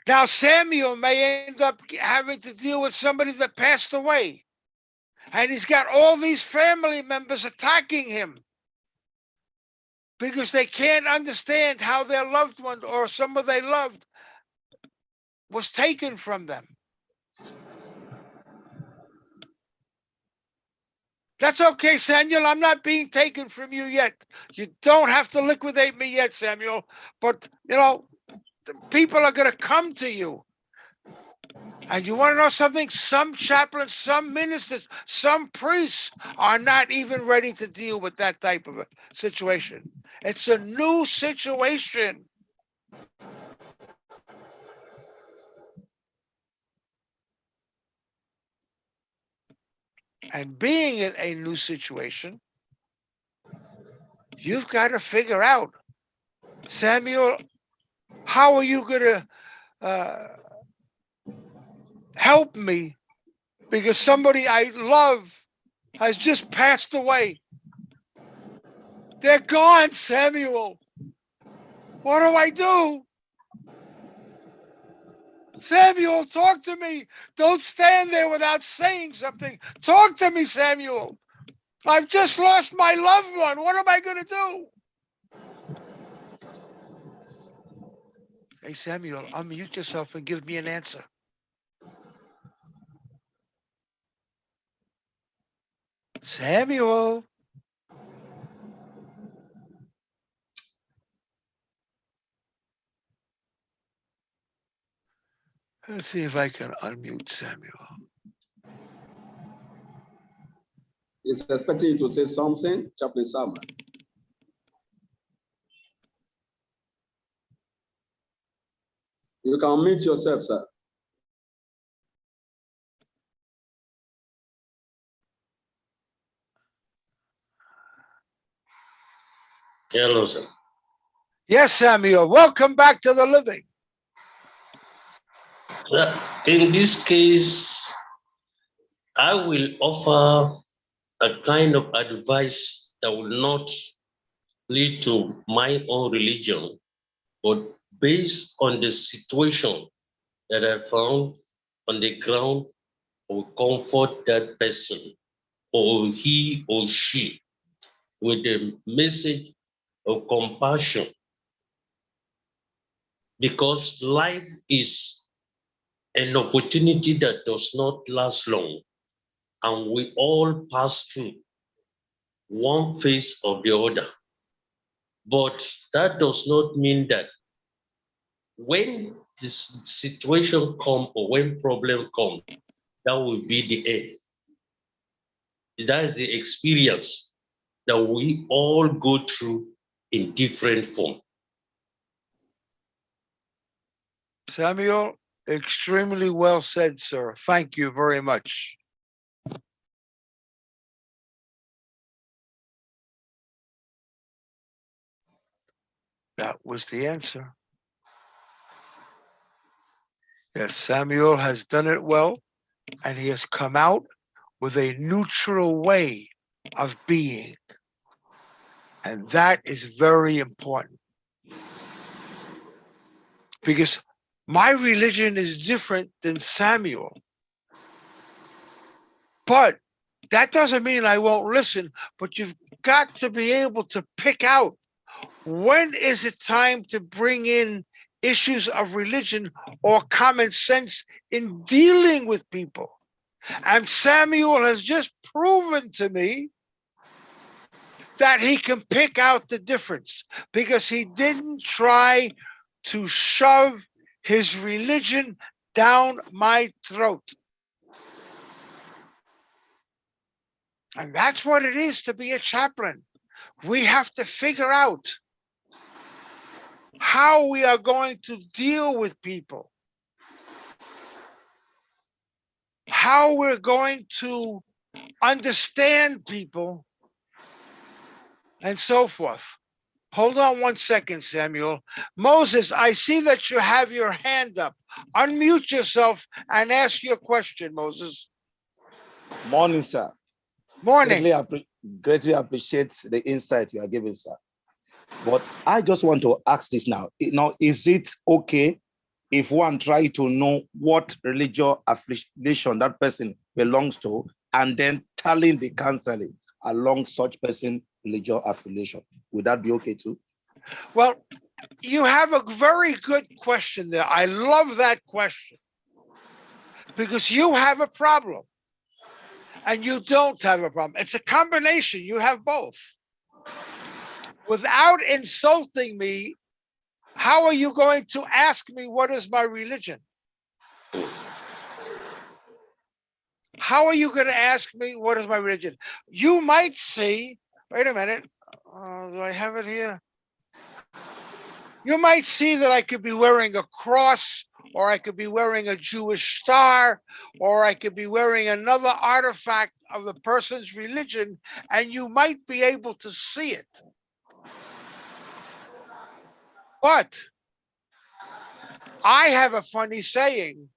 Now, Samuel may end up having to deal with somebody that passed away. And he's got all these family members attacking him because they can't understand how their loved one or someone they loved was taken from them. That's okay, Samuel. I'm not being taken from you yet. You don't have to liquidate me yet, Samuel. But, you know, the people are going to come to you. And you want to know something? Some chaplains, some ministers, some priests are not even ready to deal with that type of a situation. It's a new situation. And being in a new situation, you've got to figure out, Samuel, how are you going to help me? Because somebody I love has just passed away. They're gone, Samuel. What do I do? Samuel, talk to me. Don't stand there without saying something. Talk to me, Samuel. I've just lost my loved one. What am I going to do? Hey, Samuel, unmute yourself and give me an answer. Samuel. Let's see if I can unmute Samuel. He's expecting you to say something, Chaplain Samuel. You can unmute yourself, sir. Hello, sir. Yes, Samuel. Welcome back to the living. In this case, I will offer a kind of advice that will not lead to my own religion, but based on the situation that I found on the ground, I will comfort that person, or he or she, with a message of compassion. Because life is an opportunity that does not last long, and we all pass through one phase or the other. But that does not mean that when this situation comes or when problem comes, that will be the end. That is the experience that we all go through in different form. Samuel, extremely well said, sir. Thank you very much. That was the answer. Yes, Samuel has done it well, and he has come out with a neutral way of being. And that is very important. Because my religion is different than Samuel. But that doesn't mean I won't listen, but you've got to be able to pick out when is it time to bring in issues of religion or common sense in dealing with people. And Samuel has just proven to me that he can pick out the difference because he didn't try to shove his religion down my throat. And that's what it is to be a chaplain. We have to figure out how we are going to deal with people, how we're going to understand people, and so forth. Hold on 1 second, Samuel. Moses, I see that you have your hand up. Unmute yourself and ask your question, Moses. Morning, sir. Morning. Greatly appreciate the insight you are giving, sir. But I just want to ask this now. Is it okay if one try to know what religious affiliation that person belongs to and then telling the counseling along such person religious affiliation? Would that be okay too? Well, you have a very good question there. I love that question because you have a problem and you don't have a problem. It's a combination. You have both. Without insulting me, how are you going to ask me what is my religion? How are you going to ask me what is my religion? You might see, wait a minute, do I have it here? You might see that I could be wearing a cross, or I could be wearing a Jewish star, or I could be wearing another artifact of the person's religion, and you might be able to see it. But I have a funny saying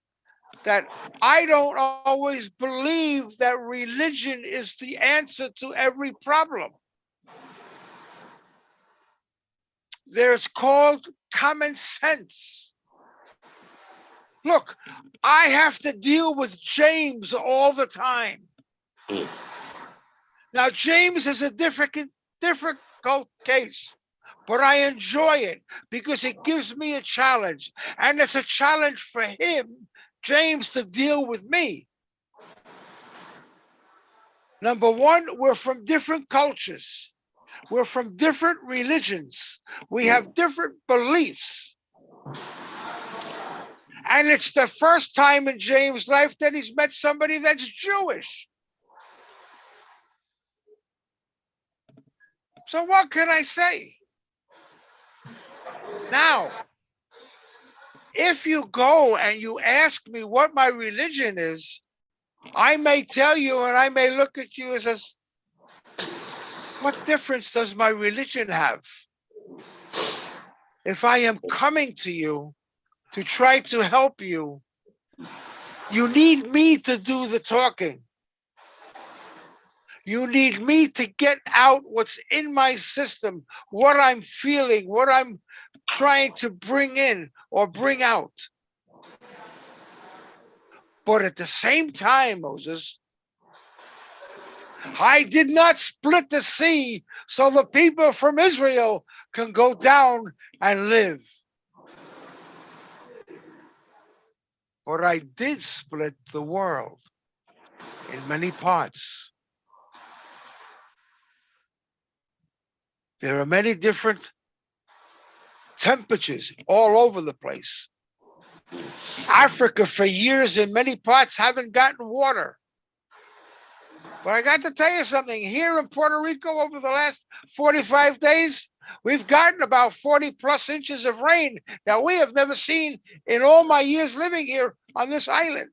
that I don't always believe that religion is the answer to every problem. There's called common sense. Look, I have to deal with James all the time. Now, James is a difficult case, but I enjoy it because it gives me a challenge. And it's a challenge for him, James, to deal with me. Number one, we're from different cultures. We're from different religions. We have different beliefs. And it's the first time in James' life that he's met somebody that's Jewish. So what can I say? Now, if you go and you ask me what my religion is, I may tell you and I may look at you and says, what difference does my religion have? If I am coming to you to try to help you, you need me to do the talking. You need me to get out what's in my system, what I'm feeling, what I'm trying to bring in or bring out. But at the same time, Moses, I did not split the sea so the people from Israel can go down and live. But I did split the world in many parts. There are many different temperatures all over the place. Africa for years in many parts haven't gotten water. But I got to tell you something, here in Puerto Rico over the last 45 days, we've gotten about 40 plus inches of rain that we have never seen in all my years living here on this island.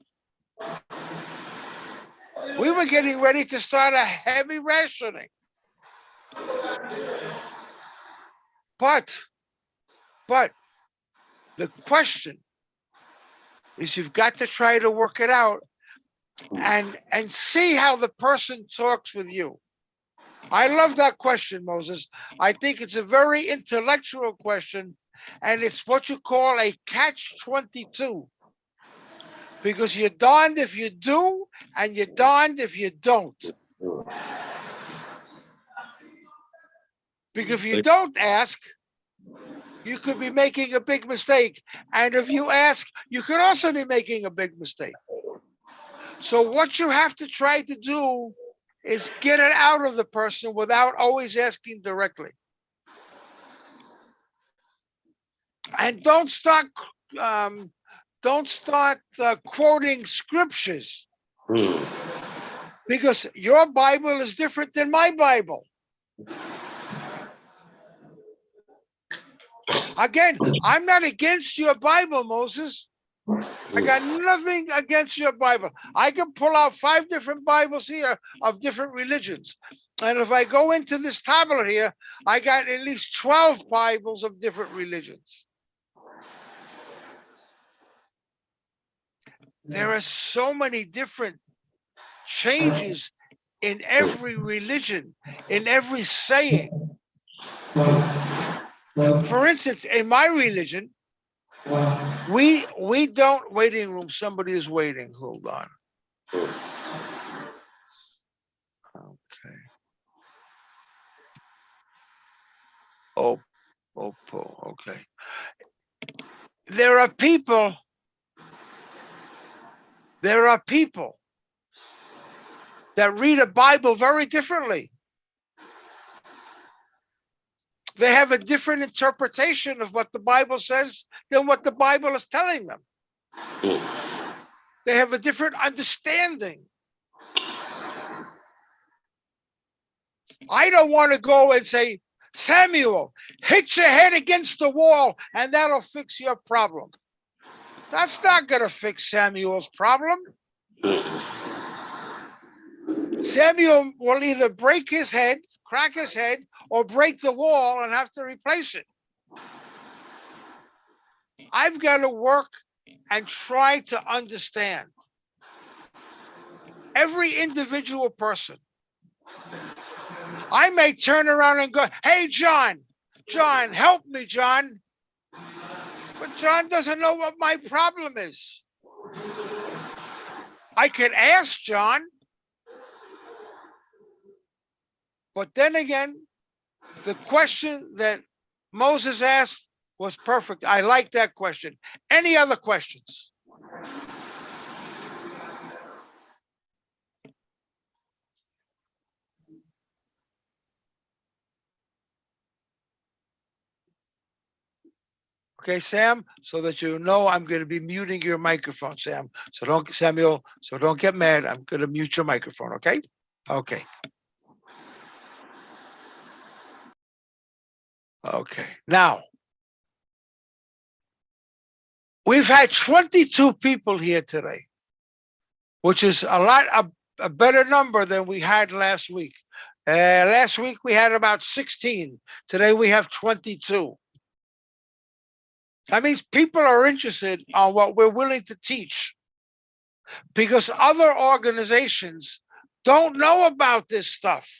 We were getting ready to start a heavy rationing. But the question is you've got to try to work it out and see how the person talks with you. I love that question, Moses. I think it's a very intellectual question, and it's what you call a catch-22. Because you're darned if you do, and you're darned if you don't. Because if you don't ask, you could be making a big mistake. And if you ask, you could also be making a big mistake. So what you have to try to do is get it out of the person without always asking directly. And don't start quoting scriptures. Because your Bible is different than my Bible. Again, I'm not against your Bible, Moses. I got nothing against your Bible. I can pull out 5 different Bibles here of different religions. And if I go into this tablet here, I got at least 12 Bibles of different religions. There are so many different changes in every religion, in every saying. For instance, in my religion, we don't, waiting room, somebody is waiting, hold on. Okay. Oppo, okay. There are people that read a Bible very differently. They have a different interpretation of what the Bible says than what the Bible is telling them. They have a different understanding. I don't want to go and say, Samuel, hit your head against the wall and that'll fix your problem. That's not going to fix Samuel's problem. Samuel will either break his head, crack his head, or break the wall and have to replace it. I've got to work and try to understand every individual person. I may turn around and go, hey, John, help me, John. But John doesn't know what my problem is. I could ask John. But then again, the question that Moses asked was perfect. I like that question. Any other questions? Okay, Sam, so that you know I'm going to be muting your microphone, Sam. Samuel, so don't get mad. I'm going to mute your microphone, okay? Okay. Okay. Now, we've had 22 people here today, which is a better number than we had last week. Last week we had about 16. Today we have 22. That means people are interested on what we're willing to teach, because other organizations don't know about this stuff.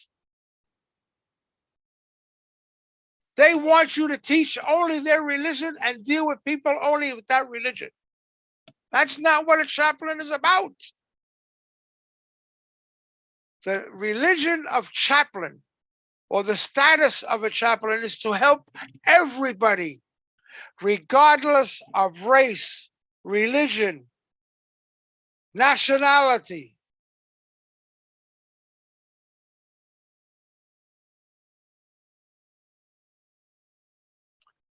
They want you to teach only their religion and deal with people only with that religion. That's not what a chaplain is about. The religion of chaplain, or the status of a chaplain, is to help everybody, regardless of race, religion, nationality.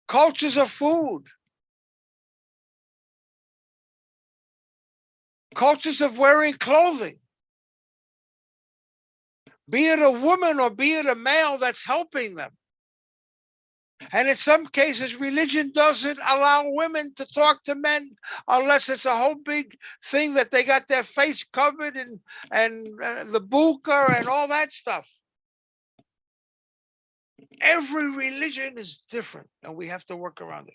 Cultures of food, cultures of wearing clothing, be it a woman or be it a male that's helping them. And in some cases, religion doesn't allow women to talk to men unless it's a whole big thing that they got their face covered and the burqa and all that stuff. Every religion is different, and we have to work around it.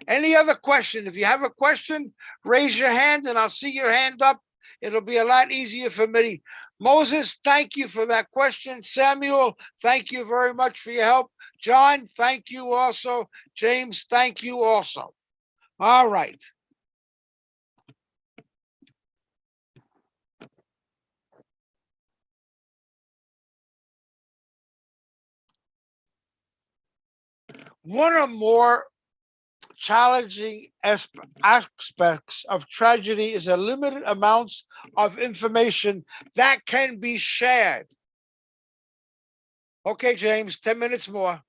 Any other question? If you have a question, raise your hand and I'll see your hand up. It'll be a lot easier for me. Moses, thank you for that question. Samuel, thank you very much for your help. John, thank you also. James, thank you also. All right. One or more challenging aspects of tragedy is a limited amounts of information that can be shared. Okay, James, 10 minutes more.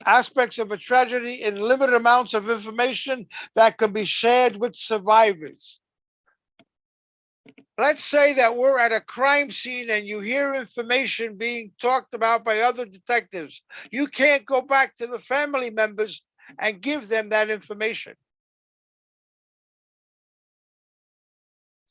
Aspects of a tragedy in limited amounts of information that can be shared with survivors. let's say that we're at a crime scene and you hear information being talked about by other detectives. You can't go back to the family members and give them that information.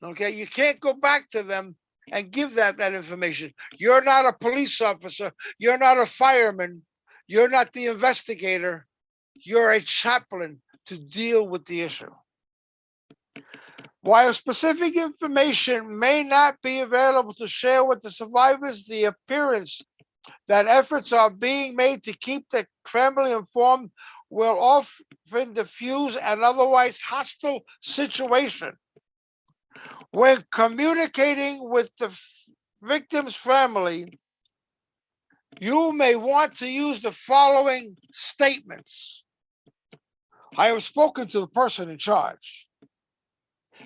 Okay, you can't go back to them and give that information. You're not a police officer. You're not a fireman. You're not the investigator. You're a chaplain to deal with the issue. While specific information may not be available to share with the survivors, the appearance that efforts are being made to keep the family informed will often diffuse an otherwise hostile situation. When communicating with the victim's family, you may want to use the following statements. I have spoken to the person in charge,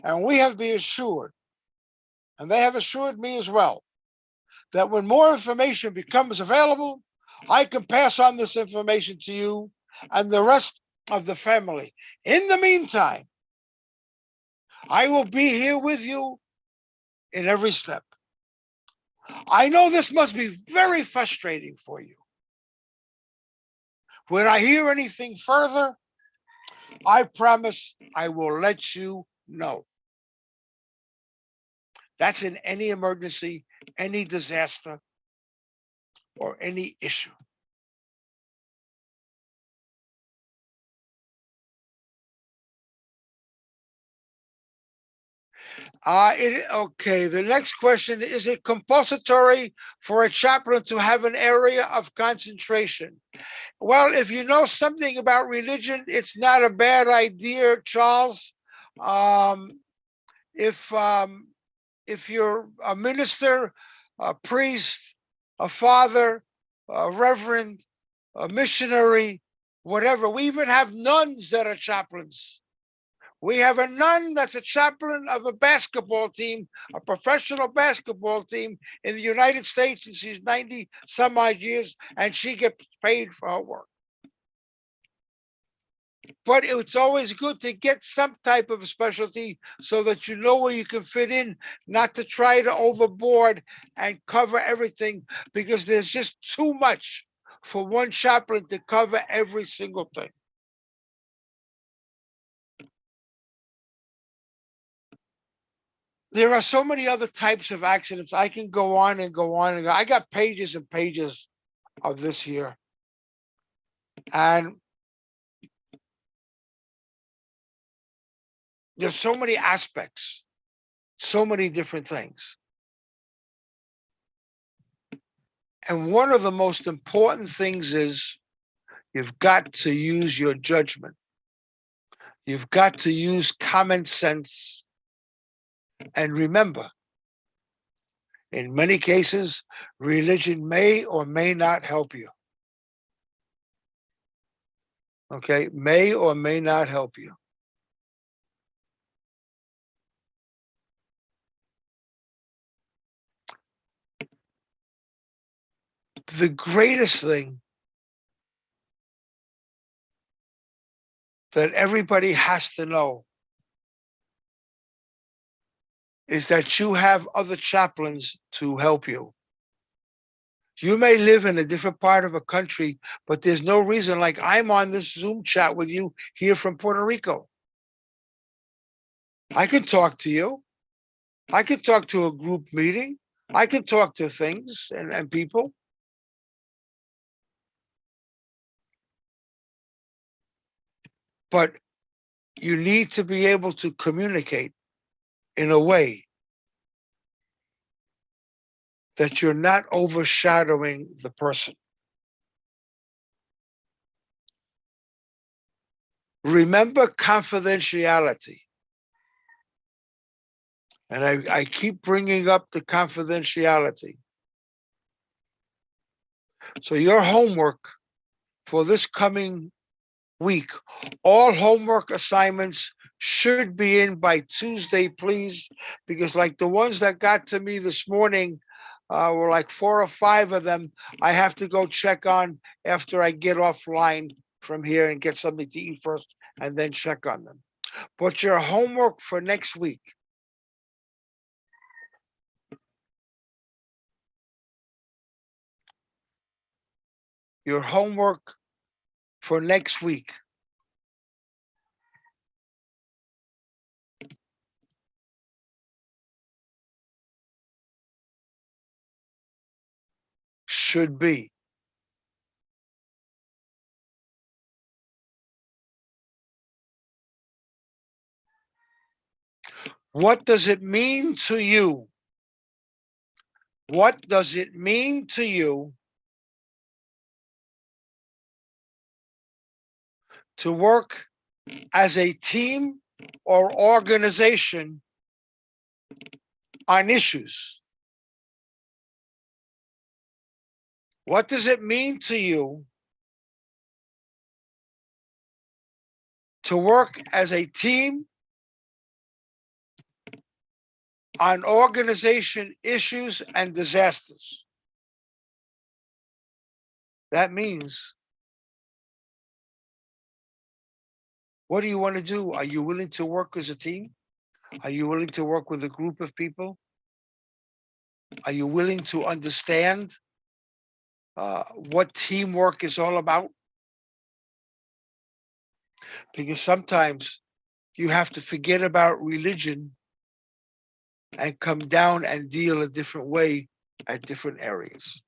and we have been assured, and they have assured me as well, that when more information becomes available, I can pass on this information to you and the rest of the family. In the meantime, I will be here with you in every step. I know this must be very frustrating for you. When I hear anything further, I promise I will let you know. That's in any emergency, any disaster, or any issue. Okay, the next question, is it compulsory for a chaplain to have an area of concentration? Well, if you know something about religion, it's not a bad idea, Charles. If you're a minister, a priest, a father, a reverend, a missionary, whatever, we even have nuns that are chaplains. We have a nun that's a chaplain of a basketball team, a professional basketball team in the United States, and she's 90 some odd years, and she gets paid for her work. But it's always good to get some type of specialty so that you know where you can fit in, not to try to overboard and cover everything, because there's just too much for one chaplain to cover every single thing. There are so many other types of accidents. I can go on and go on. And I got pages and pages of this here. And there's so many aspects, so many different things. And one of the most important things is you've got to use your judgment. You've got to use common sense. And remember, in many cases, religion may or may not help you. Okay, may or may not help you. The greatest thing that everybody has to know is that you have other chaplains to help you. You may live in a different part of a country, but there's no reason, like I'm on this Zoom chat with you here from Puerto Rico. I could talk to you. I could talk to a group meeting. I could talk to things and people. But you need to be able to communicate in a way that you're not overshadowing the person. Remember confidentiality. And I keep bringing up the confidentiality. So your homework for this coming week, all homework assignments should be in by Tuesday, please, because like the ones that got to me this morning were like 4 or 5 of them I have to go check on after I get offline from here and get something to eat first and then check on them. But your homework for next week your homework for next week. Should be, what does it mean to you? What does it mean to you to work as a team or organization on issues? What does it mean to you to work as a team on organization issues and disasters? That means, what do you want to do? Are you willing to work as a team? Are you willing to work with a group of people? Are you willing to understand what teamwork is all about? Because sometimes you have to forget about religion and come down and deal a different way at different areas.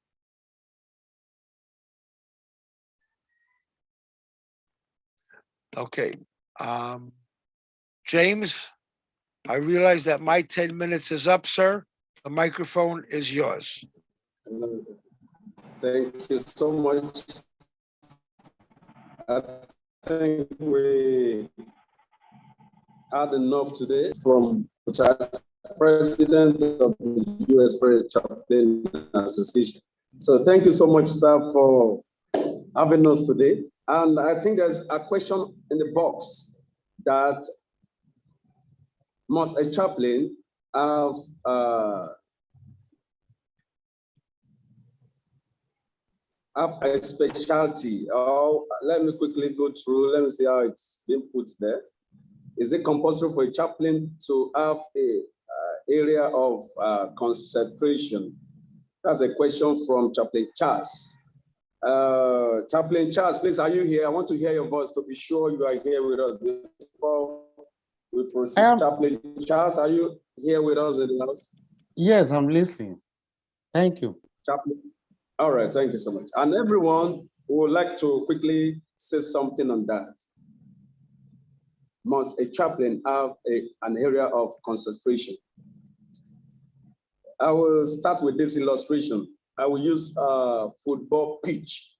Okay. James, I realize that my 10 minutes is up, sir. The microphone is yours. Thank you so much. I think we had enough today from the president of the U.S. Prayer Chaplain Association. So thank you so much, sir, for having us today. And I think there's a question in the box that must a chaplain have a specialty? Oh, let me quickly go through. Let me see how it's been put there. Is it compulsory for a chaplain to have a area of concentration? That's a question from Chaplain Charles. Chaplain Charles, please, are you here? I want to hear your voice to be sure you are here with us before we proceed. Chaplain Charles, are you here with us in the house? Yes, I'm listening. Thank you. Chaplain. All right, thank you so much. And everyone who would like to quickly say something on that. Must a chaplain have an area of concentration? I will start with this illustration. I will use a football pitch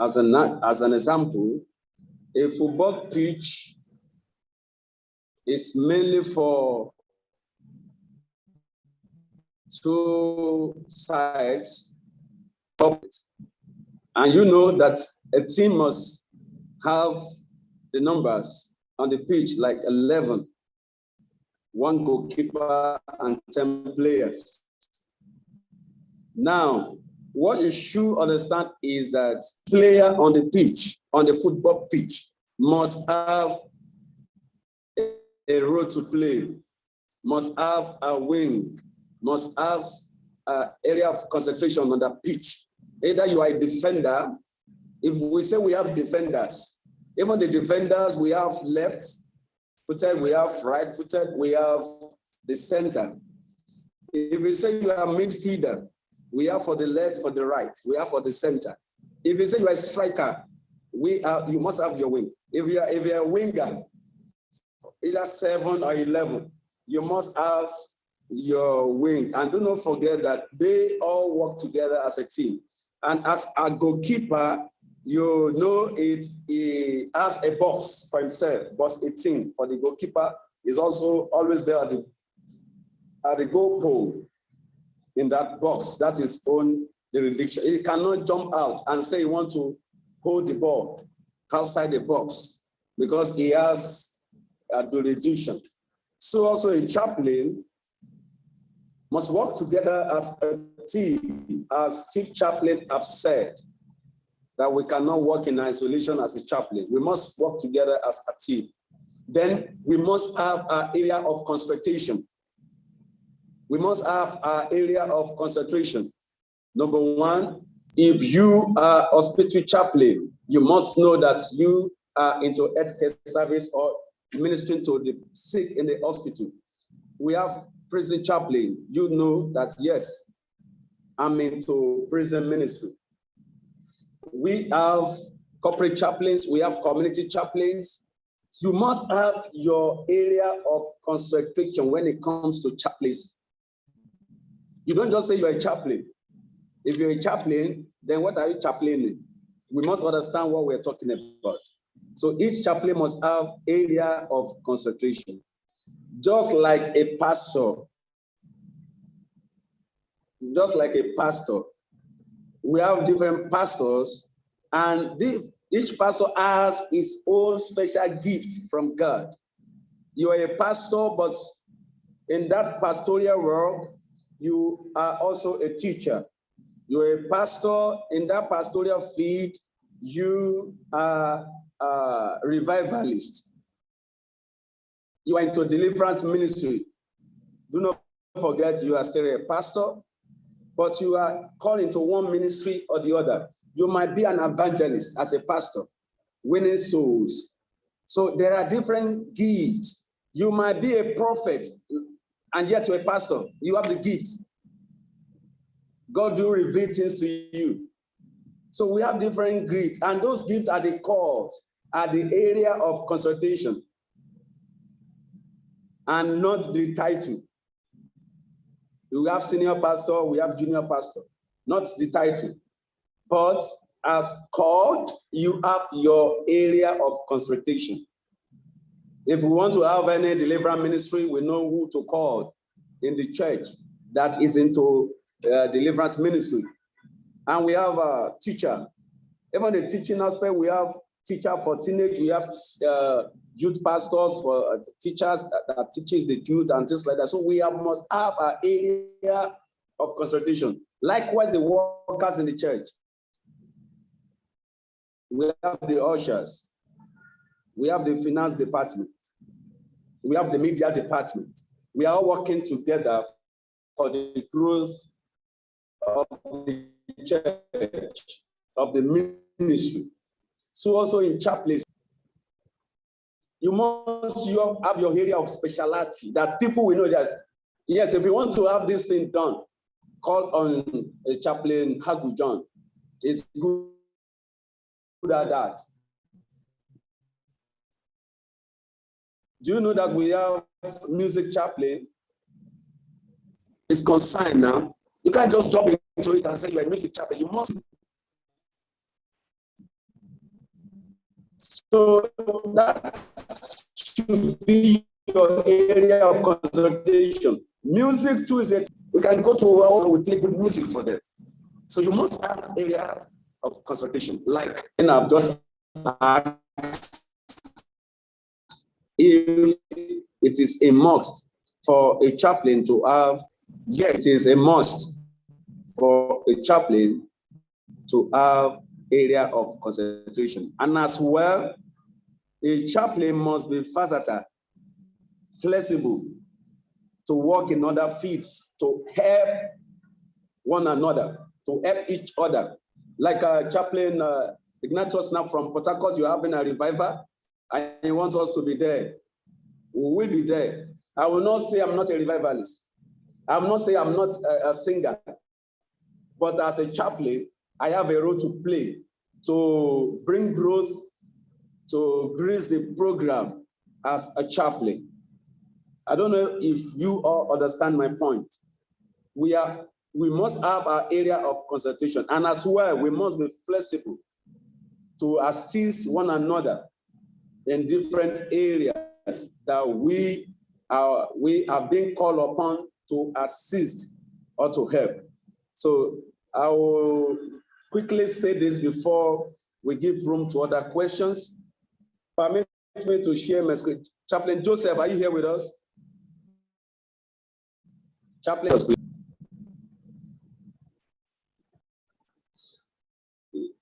as an example. A football pitch is mainly for two sides. And you know that a team must have the numbers on the pitch like 11, one goalkeeper and 10 players. Now, what you should understand is that player on the pitch, on the football pitch, must have a role to play, must have a wing, must have an area of concentration on the pitch. Either you are a defender, if we say we have defenders, even the defenders, we have left-footed, we have right-footed, we have the center. If we say you are a midfielder, we have for the left, for the right, we have for the center. If you say you are a striker, you must have your wing. If you're a winger, either 7 or 11, you must have your wing. And do not forget that they all work together as a team. And as a goalkeeper, you know he has a box for himself, but a team for the goalkeeper is also always there at the goal pole in that box. That is on the jurisdiction. He cannot jump out and say he wants to hold the ball outside the box because he has a jurisdiction. So also a chaplain must work together as a team, as Chief Chaplain have said, that we cannot work in isolation as a chaplain. We must work together as a team. Then we must have an area of concentration. We must have an area of concentration. Number one, If you are a hospital chaplain, you must know that you are into healthcare service or ministering to the sick in the hospital. We have prison chaplain. You know that, yes, I'm into prison ministry. We have corporate chaplains. We have community chaplains. You must have your area of concentration when it comes to chaplains. You don't just say you're a chaplain. If you're a chaplain, then what are you chaplaining? We must understand what we're talking about. So each chaplain must have area of concentration. Just like a pastor, we have different pastors, and each pastor has his own special gift from God. You are a pastor, but in that pastoral world, you are also a teacher. You are a pastor. In that pastoral field, you are a revivalist. You are into deliverance ministry. Do not forget you are still a pastor, but you are called into one ministry or the other. You might be an evangelist as a pastor, winning souls. So there are different gifts. You might be a prophet, and yet you're a pastor. You have the gift. God do reveal things to you. So we have different gifts, and those gifts are the cause, are the area of consultation, and not the title. We have senior pastor, we have junior pastor, not the title. But as called, you have your area of consultation. If we want to have any deliverance ministry, we know who to call in the church that is into deliverance ministry. And we have a teacher. Even the teaching aspect, we have teacher for teenage, we have youth pastors for teachers that teaches the youth and things like that. So we must have an area of consultation. Likewise, the workers in the church. We have the ushers. We have the finance department. We have the media department. We are all working together for the growth of the church, of the ministry. So also in chaplains, you must have your area of specialty that people will know that, yes, if you want to have this thing done, call on a chaplain, Hagu John. It's good at that. Do you know that we have music chaplain? It's consigned now. You can't just jump into it and say you're a music chaplain. You must. So that should be your area of consultation. Music too is we can go to where we play good music for them. So you must have area of consultation. Like, and I've just asked if it is a must for a chaplain to have, yes, it is a must for a chaplain to have area of concentration. And as well, a chaplain must be versatile, flexible, to work in other fields, to help one another, to help each other. Like a chaplain, Ignatius now from Port Harcourt, you're having a revival, and he wants us to be there. We will be there. I will not say I'm not a revivalist. I will not say I'm not a singer. But as a chaplain, I have a role to play to bring growth, to grease the program as a chaplain. I don't know if you all understand my point. We must have our area of concentration, and as well, we must be flexible to assist one another in different areas that we are being called upon to assist or to help. So I will quickly say this before we give room to other questions. Permit me to share my screen. Chaplain Joseph, are you here with us? Chaplain.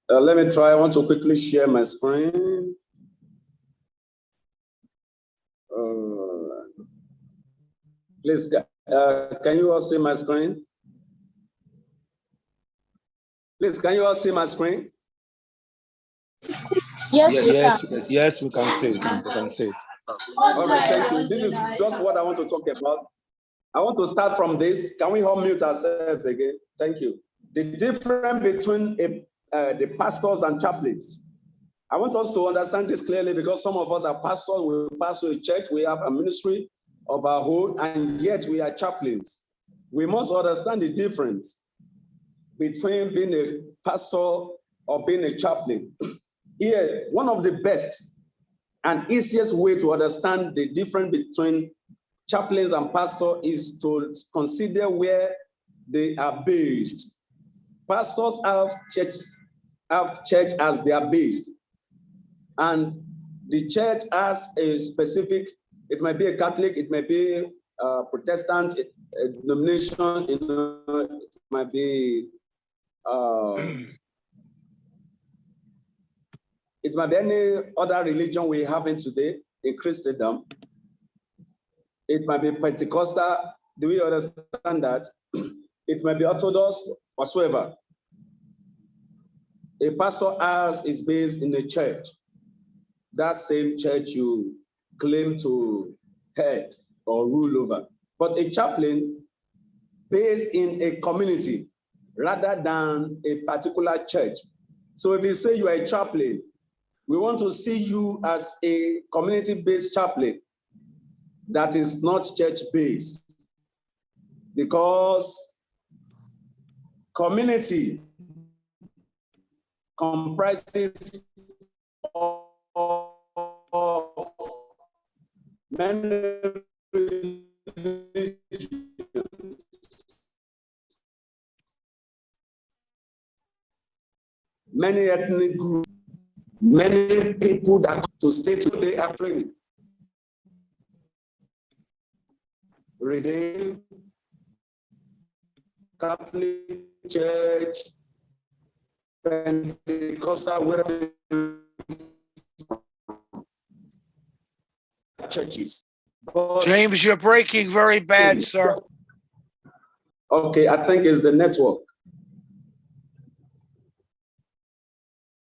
Let me try. I want to quickly share my screen. Please, can you all see my screen? Please, can you all see my screen? Yes, we can see it. We can see it. All right, thank you. This is just what I want to talk about. I want to start from this. Can we all mute ourselves again? Thank you. The difference between the pastors and chaplains. I want us to understand this clearly because some of us are pastors, we pastor a church, we have a ministry of our own, and yet we are chaplains. We must understand the difference between being a pastor or being a chaplain. Here, one of the best and easiest way to understand the difference between chaplains and pastor is to consider where they are based. Pastors have church as their base, and the church has a specific, it might be a Catholic, it might be a Protestant a denomination, it might be any other religion we have in today in Christendom. It might be Pentecostal. Do we understand that? It might be Orthodox, whatsoever. A pastor is based in a church. That same church you claim to head or rule over. But a chaplain based in a community rather than a particular church. So if you say you are a chaplain, we want to see you as a community-based chaplain that is not church-based, because community comprises of many religions, many ethnic groups, many people that to stay today are training. Redeemed, Catholic Church, Pentecostal, wherever churches. But James, you're breaking very bad, sir. Okay, I think it's the network.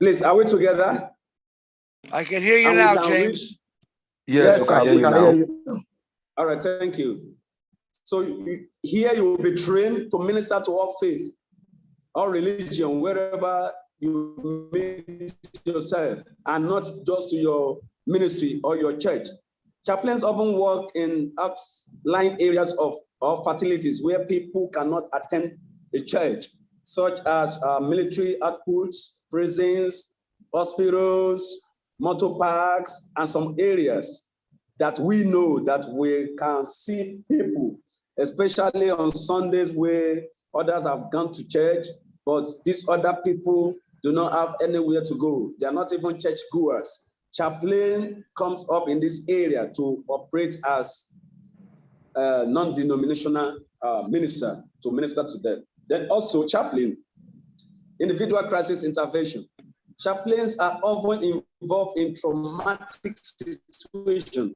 Please, are we together? I can hear you And now, James. Yes, we can hear you now. All right, thank you. So here you will be trained to minister to all faith, all religion, wherever you meet yourself, and not just to your ministry or your church. Chaplains often work in outlying areas of facilities where people cannot attend a church, such as military outposts, prisons, hospitals, motor parks, and some areas that we know that we can see people, especially on Sundays where others have gone to church, but these other people do not have anywhere to go. They are not even church goers. Chaplain comes up in this area to operate as a non-denominational minister, to minister to them. Then also chaplain, individual crisis intervention. Chaplains are often involved in traumatic situations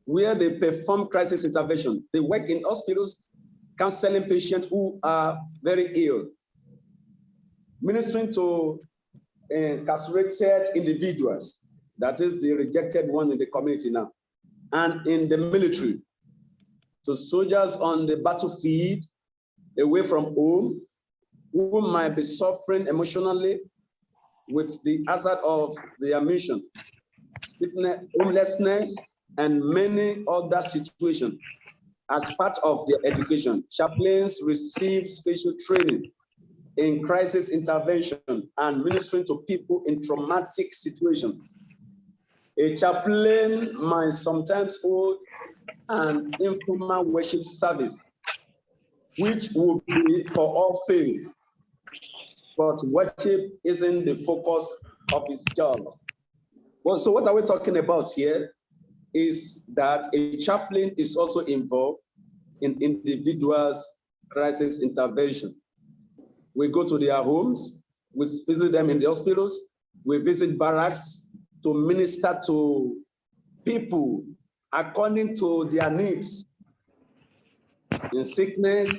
where they perform crisis intervention. They work in hospitals, counseling patients who are very ill, ministering to incarcerated individuals, that is the rejected one in the community now, and in the military, to soldiers on the battlefield, away from home, who might be suffering emotionally with the hazard of their mission, sickness, homelessness, and many other situations. As part of their education, chaplains receive special training in crisis intervention and ministering to people in traumatic situations. A chaplain might sometimes hold an informal worship service, which will be for all faiths, but worship isn't the focus of his job. Well, so what are we talking about here is that a chaplain is also involved in individuals' crisis intervention. We go to their homes, we visit them in the hospitals, we visit barracks to minister to people according to their needs. In sickness,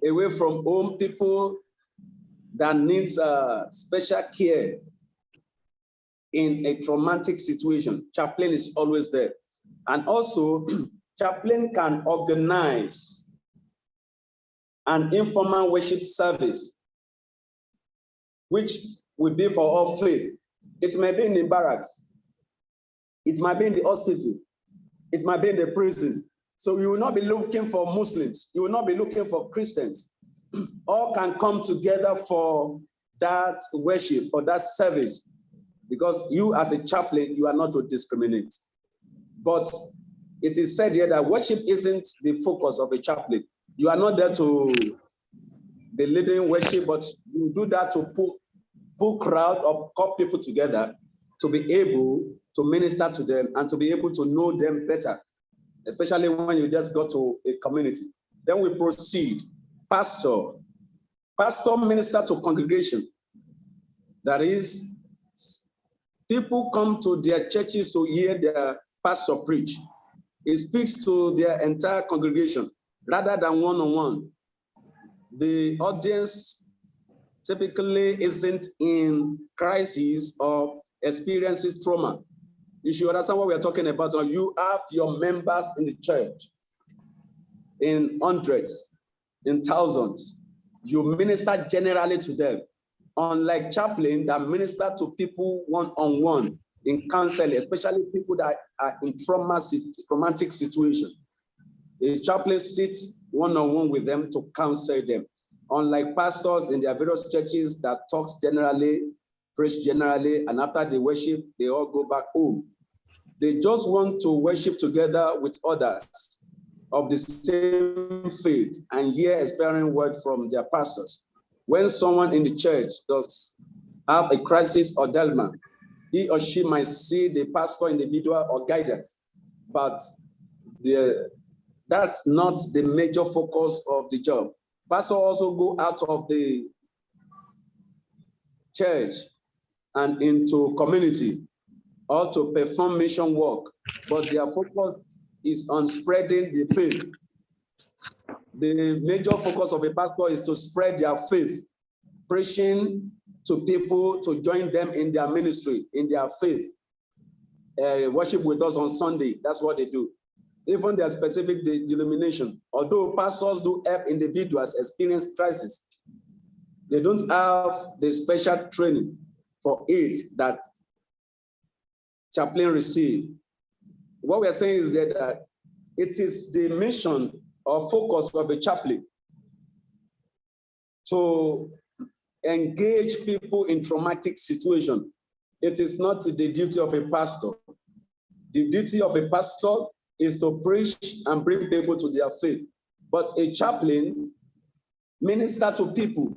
away from home, people that needs special care in a traumatic situation, chaplain is always there. And also, chaplain can organize an informal worship service, which will be for all faith. It may be in the barracks, it might be in the hospital, it might be in the prison. So you will not be looking for Muslims, you will not be looking for Christians. All can come together for that worship or that service, because you as a chaplain, you are not to discriminate. But it is said here that worship isn't the focus of a chaplain. You are not there to be leading worship, but you do that to pull crowd or call people together to be able to minister to them and to be able to know them better, especially when you just go to a community. Then we proceed. Pastor minister to congregation. That is, people come to their churches to hear their pastor preach. He speaks to their entire congregation rather than one-on-one. The audience typically isn't in crisis or experiences trauma. You should understand what we are talking about. You have your members in the church in hundreds, in thousands. You minister generally to them. Unlike chaplain that minister to people one-on-one in counseling, especially people that are in traumatic situation. A chaplain sits one-on-one with them to counsel them. Unlike pastors in their various churches that talks generally, preach generally, and after they worship, they all go back home. They just want to worship together with others of the same faith and hear inspiring word from their pastors. When someone in the church does have a crisis or dilemma, he or she might see the pastor individual or guidance, but that's not the major focus of the job. Pastors also go out of the church and into community or to perform mission work, but their focus is on spreading the faith. The major focus of a pastor is to spread their faith, preaching to people to join them in their ministry, in their faith. Worship with us on Sunday, that's what they do. Even their specific denomination, although pastors do help individuals experience crisis, they don't have the special training for it that chaplain receive. What we are saying is that it is the mission or focus of a chaplain to engage people in traumatic situation. It is not the duty of a pastor. The duty of a pastor is to preach and bring people to their faith. But a chaplain minister to people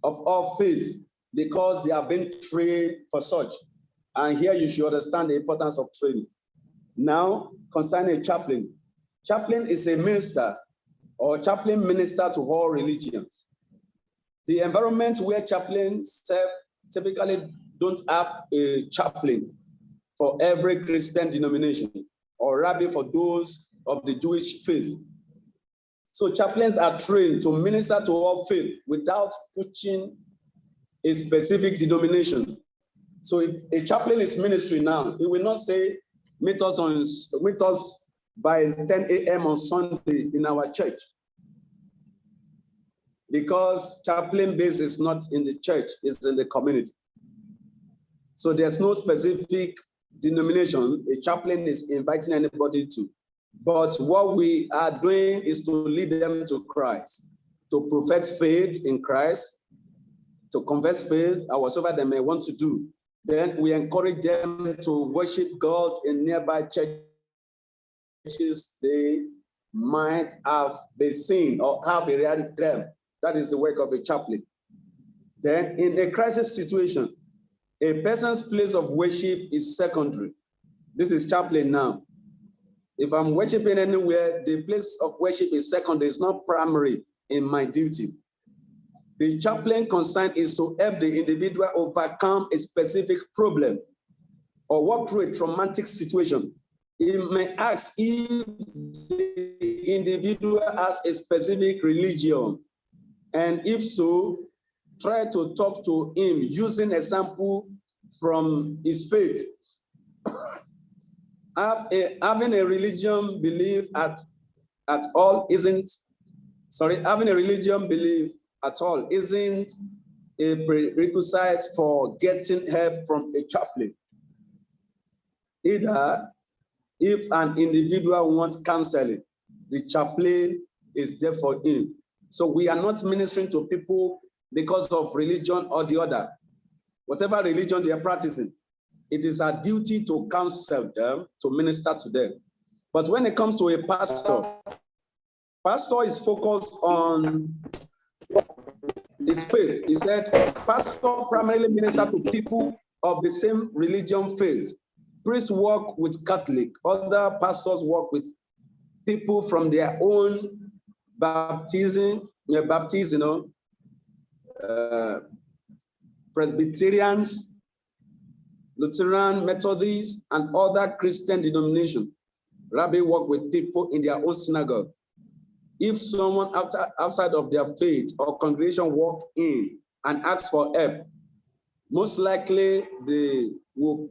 of all faith because they have been trained for such. And here you should understand the importance of training. Now, concerning a chaplain, chaplain is a minister or chaplain minister to all religions. The environment where chaplains serve typically don't have a chaplain for every Christian denomination or rabbi for those of the Jewish faith. So chaplains are trained to minister to all faith without pushing a specific denomination. So if a chaplain is ministering now, he will not say, meet us by 10 a.m. on Sunday in our church. Because chaplain base is not in the church, it's in the community. So there's no specific denomination a chaplain is inviting anybody to. But what we are doing is to lead them to Christ, to profess faith in Christ, to confess faith, or whatsoever they may want to do. Then we encourage them to worship God in nearby churches they might have been seen or have a reality them. That is the work of a chaplain. Then in a crisis situation, a person's place of worship is secondary. This is chaplain now. If I'm worshiping anywhere, the place of worship is secondary, it's not primary in my duty. The chaplain concern is to help the individual overcome a specific problem or walk through a traumatic situation. He may ask if the individual has a specific religion, and if so, try to talk to him using example from his faith. Having a religion belief at all isn't, having a religion belief at all isn't a prerequisite for getting help from a chaplain. Either if an individual wants counseling, the chaplain is there for him. So we are not ministering to people because of religion or the other. Whatever religion they are practicing, it is our duty to counsel them, to minister to them. But when it comes to a pastor, pastor is focused on his faith. He said, pastor primarily minister to people of the same religion faith. Priests work with Catholic. Other pastors work with people from their own baptism, Presbyterians, Lutheran, Methodists, and other Christian denominations. Rabbi work with people in their own synagogue. If someone outside of their faith or congregation walk in and ask for help, most likely they will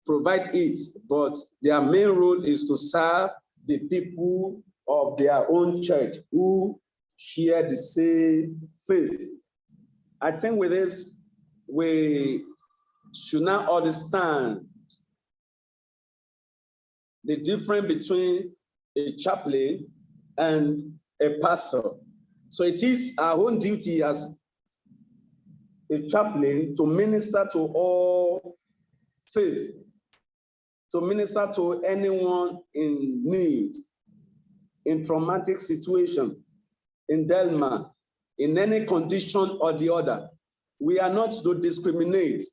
provide it, but their main role is to serve the people of their own church who share the same faith. I think with this, we should now understand the difference between a chaplain and a pastor. So it is our own duty as a chaplain to minister to all faith, to minister to anyone in need, in traumatic situation, in dilemma, in any condition or the other. We are not to discriminate.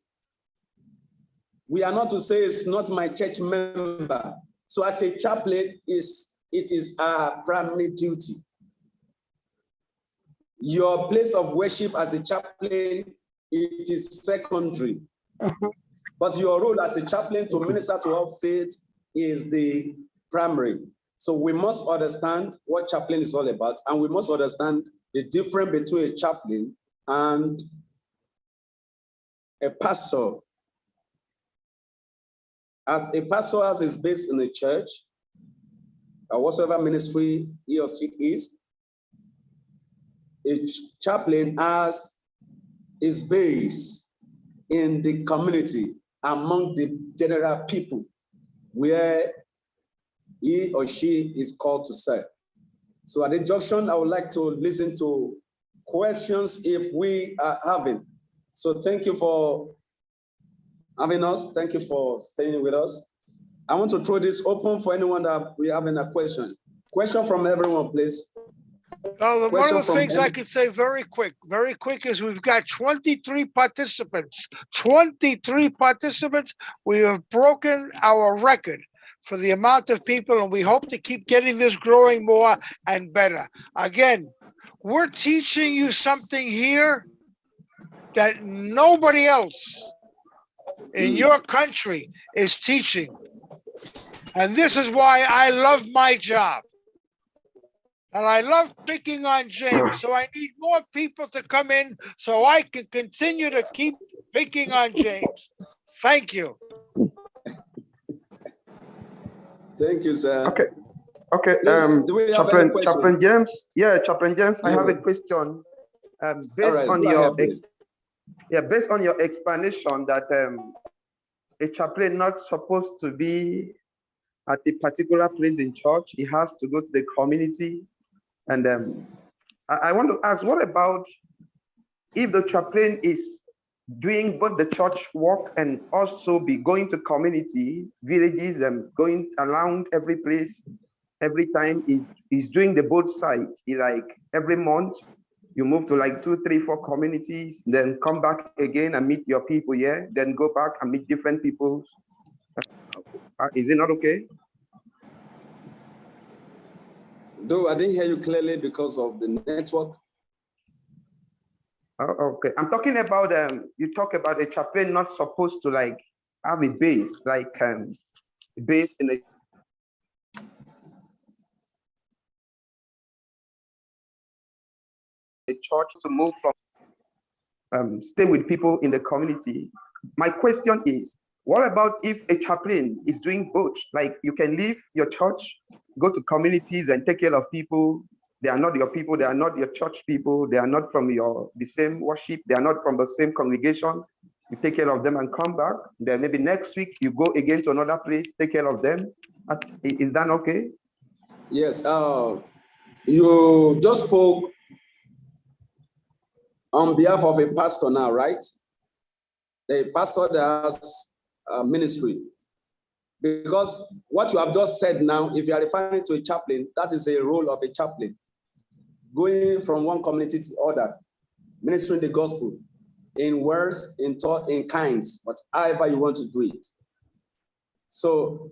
We are not to say it's not my church member. So as a chaplain, it is our primary duty. Your place of worship as a chaplain, it is secondary. But your role as a chaplain to minister to all faith is the primary. So we must understand what chaplain is all about, and we must understand the difference between a chaplain and a pastor. As a pastor is based in a church, or whatsoever ministry he or she is, a chaplain is based in the community among the general people where he or she is called to serve. So at the junction, I would like to listen to questions if we are having. So thank you for having us. Thank you for staying with us. I want to throw this open for anyone that we having a question. Question from everyone, please. Well, one of the things I could say very quick is we've got 23 participants. 23 participants. We have broken our record for the amount of people, and we hope to keep getting this growing more and better. Again, we're teaching you something here that nobody else in your country is teaching. And this is why I love my job. And I love picking on James. So I need more people to come in so I can continue to keep picking on James. Thank you. Thank you, sir. Okay. Chaplain James. Yeah, Chaplain James. I have a question. Based on your explanation that a chaplain not supposed to be at a particular place in church, he has to go to the community. And I want to ask, what about if the chaplain is doing both the church work and also be going to community, villages, and going around every place, every time he's doing the both sides? He like every month, you move to like 2, 3, 4 communities, then come back again and meet your people, yeah? Then go back and meet different people. Is it not okay? Though I didn't hear you clearly because of the network. Oh, okay. I'm talking about you talk about a chaplain not supposed to like have a base, like base in a church to move from stay with people in the community. My question is, what about if a chaplain is doing both? Like you can leave your church, go to communities and take care of people. They are not your people. They are not your church people. They are not from the same worship. They are not from the same congregation. You take care of them and come back. Then maybe next week you go again to another place, take care of them. Is that okay? Yes. You just spoke on behalf of a pastor now, right? The pastor that has a ministry. Because what you have just said now, if you are referring to a chaplain, that is a role of a chaplain. Going from one community to other, ministering the gospel in words, in thought, in kinds, but however you want to do it. So,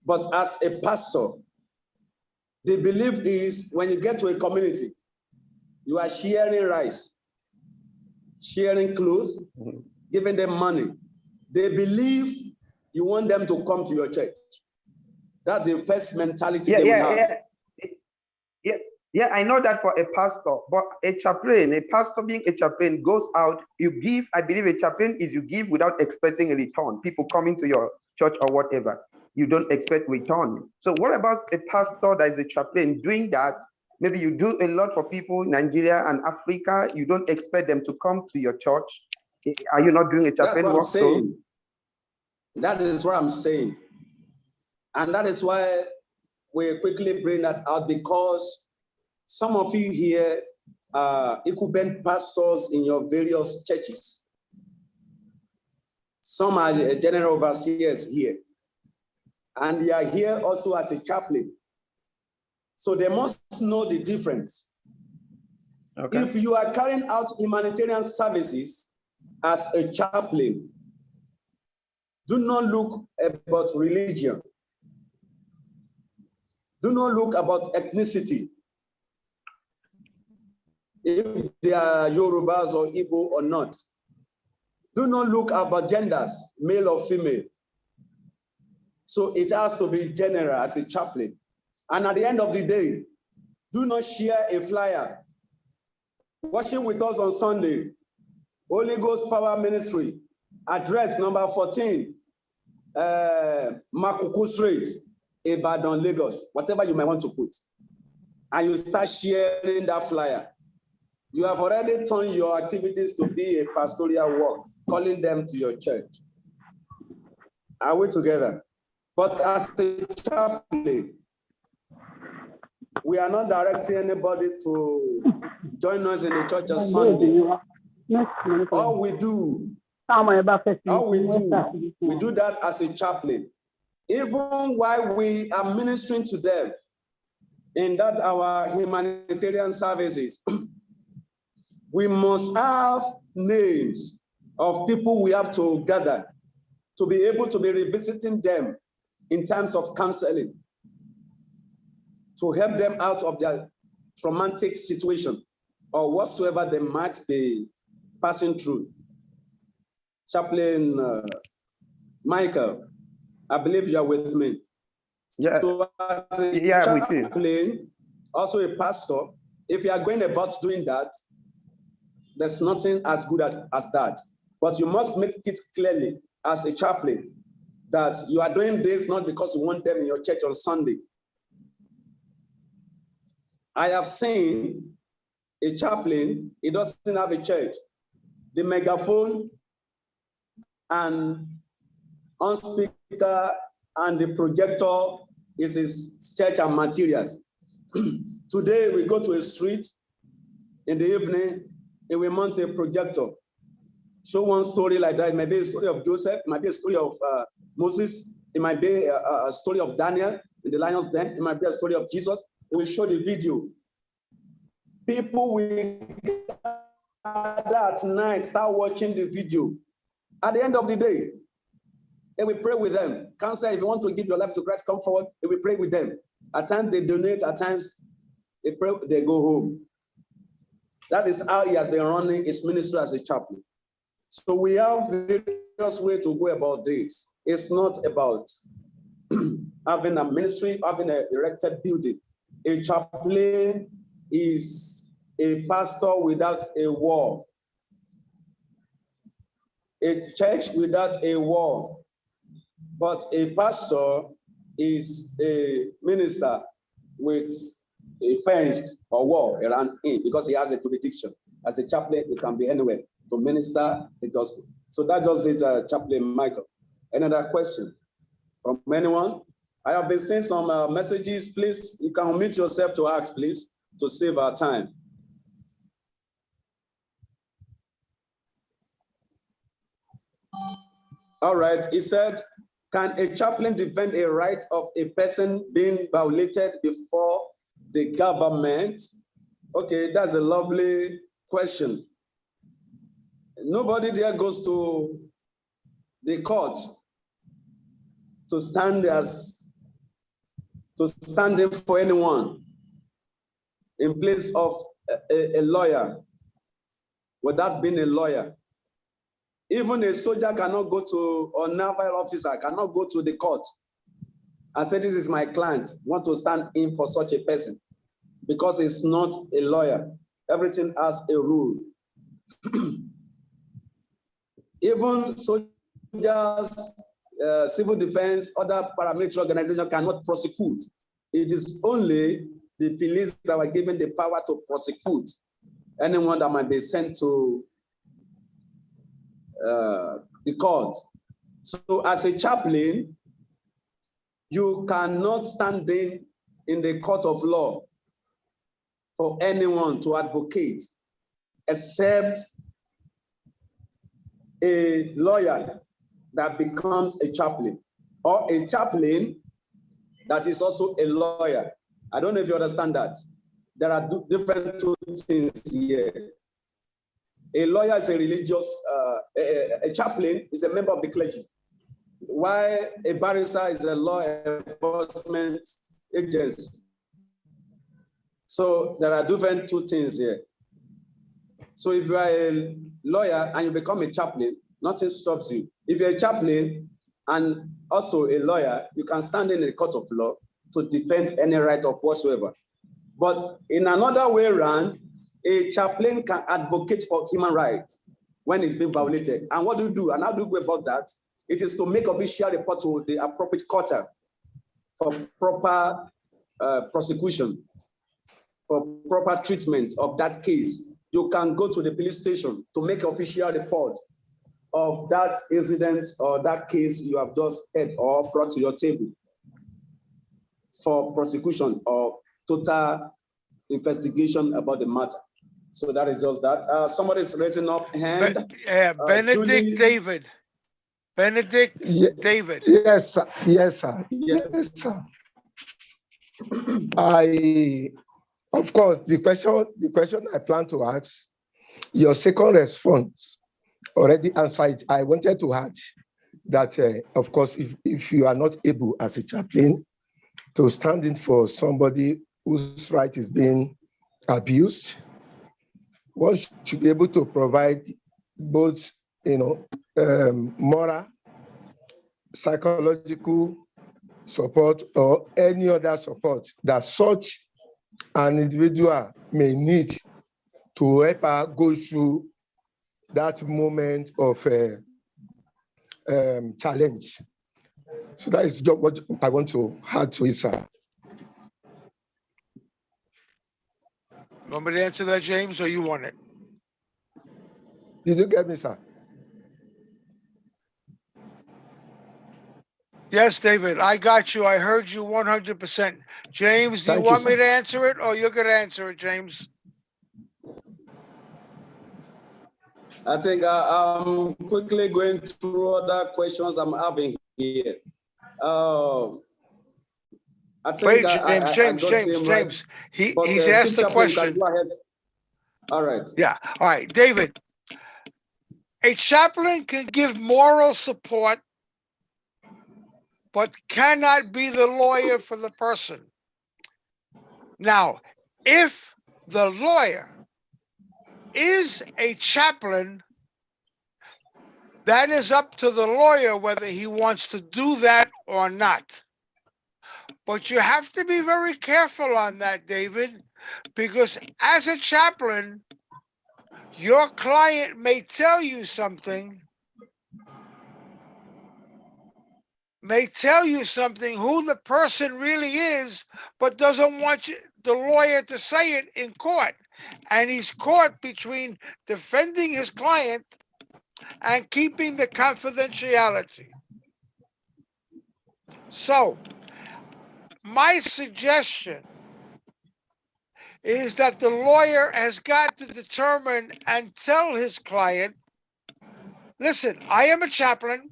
but as a pastor, the belief is when you get to a community, you are sharing rice, sharing clothes, giving them money. They believe you want them to come to your church. That's the first mentality they will have. Yeah, I know that for a pastor, but a chaplain, a pastor being a chaplain goes out, you give, I believe a chaplain is you give without expecting a return. People coming to your church or whatever, you don't expect return. So what about a pastor that is a chaplain doing that? Maybe you do a lot for people in Nigeria and Africa, you don't expect them to come to your church. Are you not doing a chaplain work? That's what I'm saying. That is what I'm saying. And that is why we quickly bring that out, because some of you here are incumbent pastors in your various churches. Some are general overseers here. And they are here also as a chaplain. So they must know the difference. Okay. If you are carrying out humanitarian services as a chaplain, do not look about religion. Do not look about ethnicity. If they are Yorubas or Igbo or not. Do not look about genders, male or female. So it has to be general as a chaplain. And at the end of the day, do not share a flyer. Worship with us on Sunday. Holy Ghost Power Ministry, address number 14, Makuku Street, Ibadan, Lagos, whatever you might want to put. And you start sharing that flyer. You have already turned your activities to be a pastoral work, calling them to your church. Are we together? But as a chaplain, we are not directing anybody to join us in the church on Sunday. All we do that as a chaplain. Even while we are ministering to them in that our humanitarian services, we must have names of people we have to gather to be able to be revisiting them in terms of counseling, to help them out of their traumatic situation or whatsoever they might be passing through. Chaplain Michael, I believe you are with me. Yeah. So as a chaplain, also a pastor, if you are going about doing that, there's nothing as good as that. But you must make it clearly as a chaplain that you are doing this not because you want them in your church on Sunday. I have seen a chaplain, he doesn't have a church. The megaphone and on speaker and the projector is his church and materials. Today we go to a street in the evening and we mount a projector. Show one story like that. It might be a story of Joseph, it might be a story of Moses, it might be a story of Daniel in the lion's den, it might be a story of Jesus. It will show the video. People will gather at night, start watching the video. At the end of the day, they will pray with them. Counsel, if you want to give your life to Christ, come forward. They will pray with them. At times they donate, at times they pray, they go home. That is how he has been running his ministry as a chaplain. So we have various ways to go about this. It's not about having a ministry, having an erected building. A chaplain is a pastor without a wall. a church without a wall, but a pastor is a minister with a fence or wall around him because he has a jurisdiction. As a chaplain, he can be anywhere to minister the gospel. So that just is Chaplain Michael. Another question from anyone? I have been seeing some messages. Please, you can unmute yourself to ask, please, to save our time. All right, he said, can a chaplain defend a right of a person being violated before the government? Okay, that's a lovely question. Nobody there goes to the court to stand in for anyone in place of a lawyer without being a lawyer. Even a soldier cannot go to, or naval officer cannot go to the court and say, this is my client, want to stand in for such a person, because it's not a lawyer. Everything has a rule. Even soldiers, civil defense, other paramilitary organizations cannot prosecute. It is only the police that are given the power to prosecute anyone that might be sent to the court. So as a chaplain, you cannot stand in the court of law for anyone to advocate except a lawyer that becomes a chaplain, or a chaplain that is also a lawyer. I don't know if you understand that. There are different two things here. A lawyer is a religious, a chaplain is a member of the clergy, while a barrister is a law enforcement agency. So there are different two things here. So if you are a lawyer and you become a chaplain, nothing stops you. If you're a chaplain and also a lawyer, you can stand in a court of law to defend any right of whatsoever. But in another way around, a chaplain can advocate for human rights when it's been violated. And what do you do? And how do you go about that? It is to make official report to the appropriate court for proper prosecution, for proper treatment of that case. You can go to the police station to make official report of that incident or that case you have just heard or brought to your table for prosecution or total investigation about the matter. So that is just that. Somebody is raising up hand. Benedict Julie. David. Benedict David. Yes, sir. Yes, sir. Yes, sir. Of course, the question I plan to ask, your second response already answered. I wanted to add that, of course, if you are not able as a chaplain to stand in for somebody whose right is being abused, one should be able to provide both, moral, psychological support, or any other support that such an individual may need to help her go through that moment of challenge. So that is just what I want to add to it, sir. You want me to answer that, James, or you want it? Did you get me, sir? Yes, David, I got you. I heard you 100%. James, do you want me to answer it, or you're going to answer it, James? I think I'm quickly going through other questions I'm having here. I think James. He's asked the question. Go ahead. All right. Yeah. All right, David. A chaplain can give moral support, but cannot be the lawyer for the person. Now, if the lawyer is a chaplain, that is up to the lawyer whether he wants to do that or not. But you have to be very careful on that, David, because as a chaplain, your client may tell you something may tell you something who the person really is, but doesn't want the lawyer to say it in court. And he's caught between defending his client and keeping the confidentiality. So, my suggestion is that the lawyer has got to determine and tell his client, listen, I am a chaplain,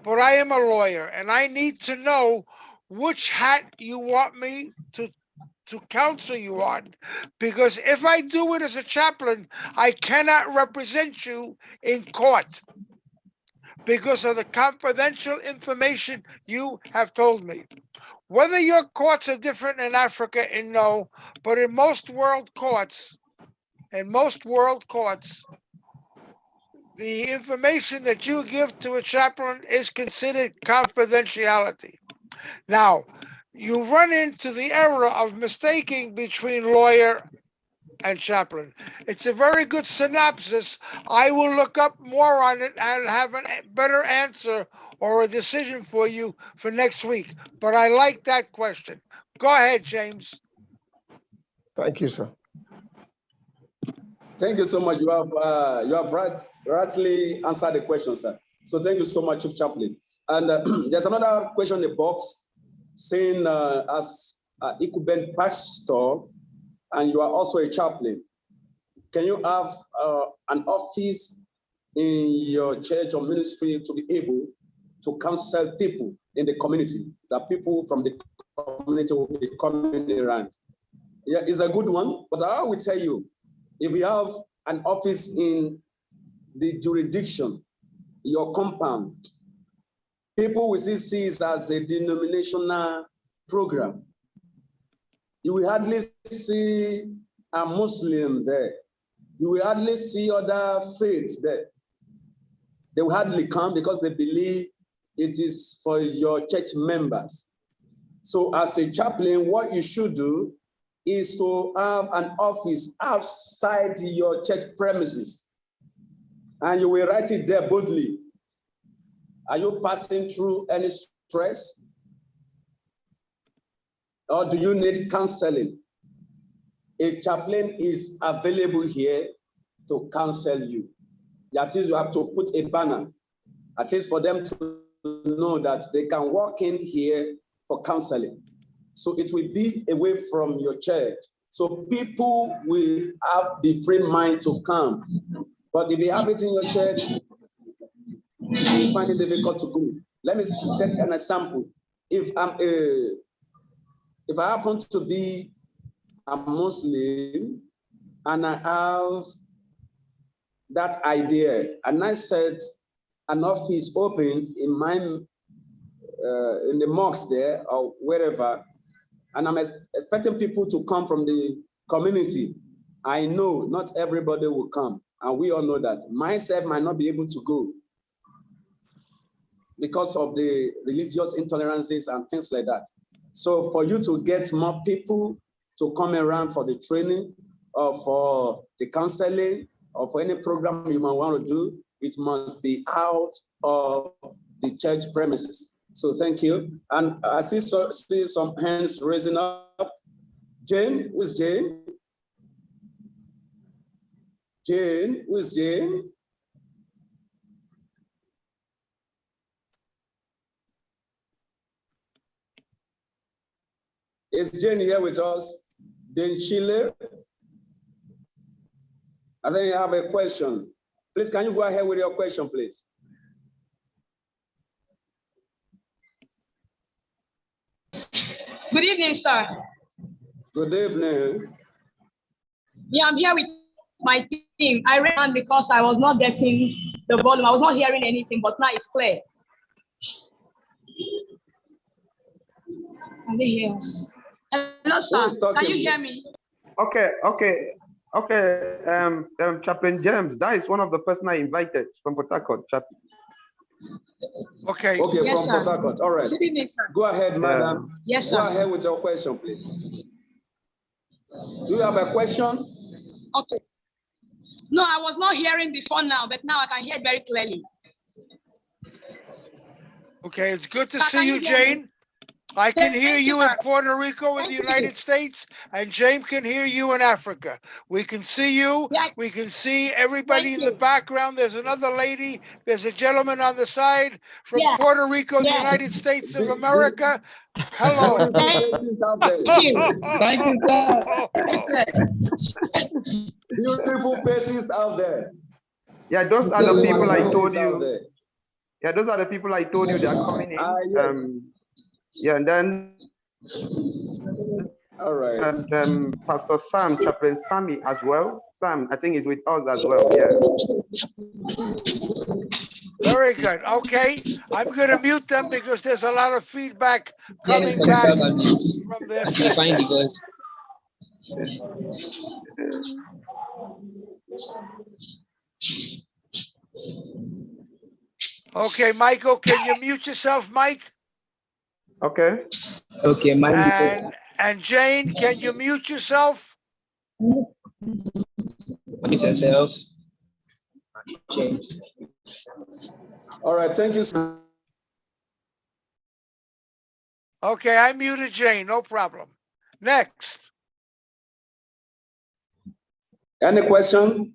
but I am a lawyer, and I need to know which hat you want me to counsel you on. Because if I do it as a chaplain, I cannot represent you in court because of the confidential information you have told me. Whether your courts are different in Africa, and no, but in most world courts, the information that you give to a chaplain is considered confidentiality. Now, you run into the error of mistaking between lawyer and chaplain. It's a very good synopsis. I will look up more on it and have a better answer or a decision for you for next week. But I like that question. Go ahead, James. Thank you, sir. Thank you so much. You have rightly answered the question, sir. So thank you so much, Chief Chaplain. And there's another question in the box saying, as incumbent pastor, and you are also a chaplain, can you have an office in your church or ministry to be able to counsel people in the community, that people from the community will be coming around? Yeah, it's a good one, but I will tell you, if you have an office in the jurisdiction, your compound, people will see it as a denominational program. You will hardly see a Muslim there. You will hardly see other faiths there. They will hardly come because they believe it is for your church members. So as a chaplain, what you should do is to have an office outside your church premises. And you will write it there boldly. Are you passing through any stress? Or do you need counseling? A chaplain is available here to counsel you. That is, you have to put a banner, at least for them to know that they can walk in here for counseling. So it will be away from your church. So people will have the free mind to come. But if you have it in your church, you find it difficult to go. Let me set an example. If I happen to be a Muslim and I have that idea, and I set an office open in my in the mosque there or wherever, and I'm expecting people to come from the community, I know not everybody will come, and we all know that. Myself might not be able to go because of the religious intolerances and things like that. So for you to get more people to come around for the training or for the counseling or for any program you might want to do, it must be out of the church premises. So thank you. And I see some hands raising up. Jane, who's Jane? Jane, who's Jane? Is Jane here with us? Jane Chile? I think you have a question. Please, can you go ahead with your question, please? Good evening, sir. Good evening. Yeah, I'm here with my team. I ran because I was not getting the volume. I was not hearing anything, but now it's clear. Can they hear us? Hello, sir. Can you hear me? Okay. Chaplain James, that is one of the person I invited from Port Harcourt, Chaplain. Okay. Okay, Yes, from Port sir. Harcourt. All right. Good evening, sir. Go ahead, madam. Yes, sir. Go ahead with your question, please. Do you have a question? Okay. No, I was not hearing before now, but now I can hear it very clearly. Okay, it's good to see you, Jane. I can hear you in Puerto Rico in the United States, and James can hear you in Africa. We can see you. We can see everybody in the background. There's another lady. There's a gentleman on the side from Puerto Rico, the United States of America. Hello. Thank you. Thank you, sir. Beautiful faces out there. Yeah, those are the people I told Faces out you. there. Yeah, those are the people I told you they are coming in. Yes. Yeah, and then all right. Pastor Sam, Chaplain Sammy as well. Sam, I think, is with us as well. Yeah. Very good. Okay, I'm going to mute them because there's a lot of feedback coming back from their system. Okay, Michael, can you mute yourself, Mike? Okay. Okay, Mike. And Jane, can you mute yourself? Mute yourself. All right, thank you, sir. Okay, I muted Jane, no problem. Next. Any question?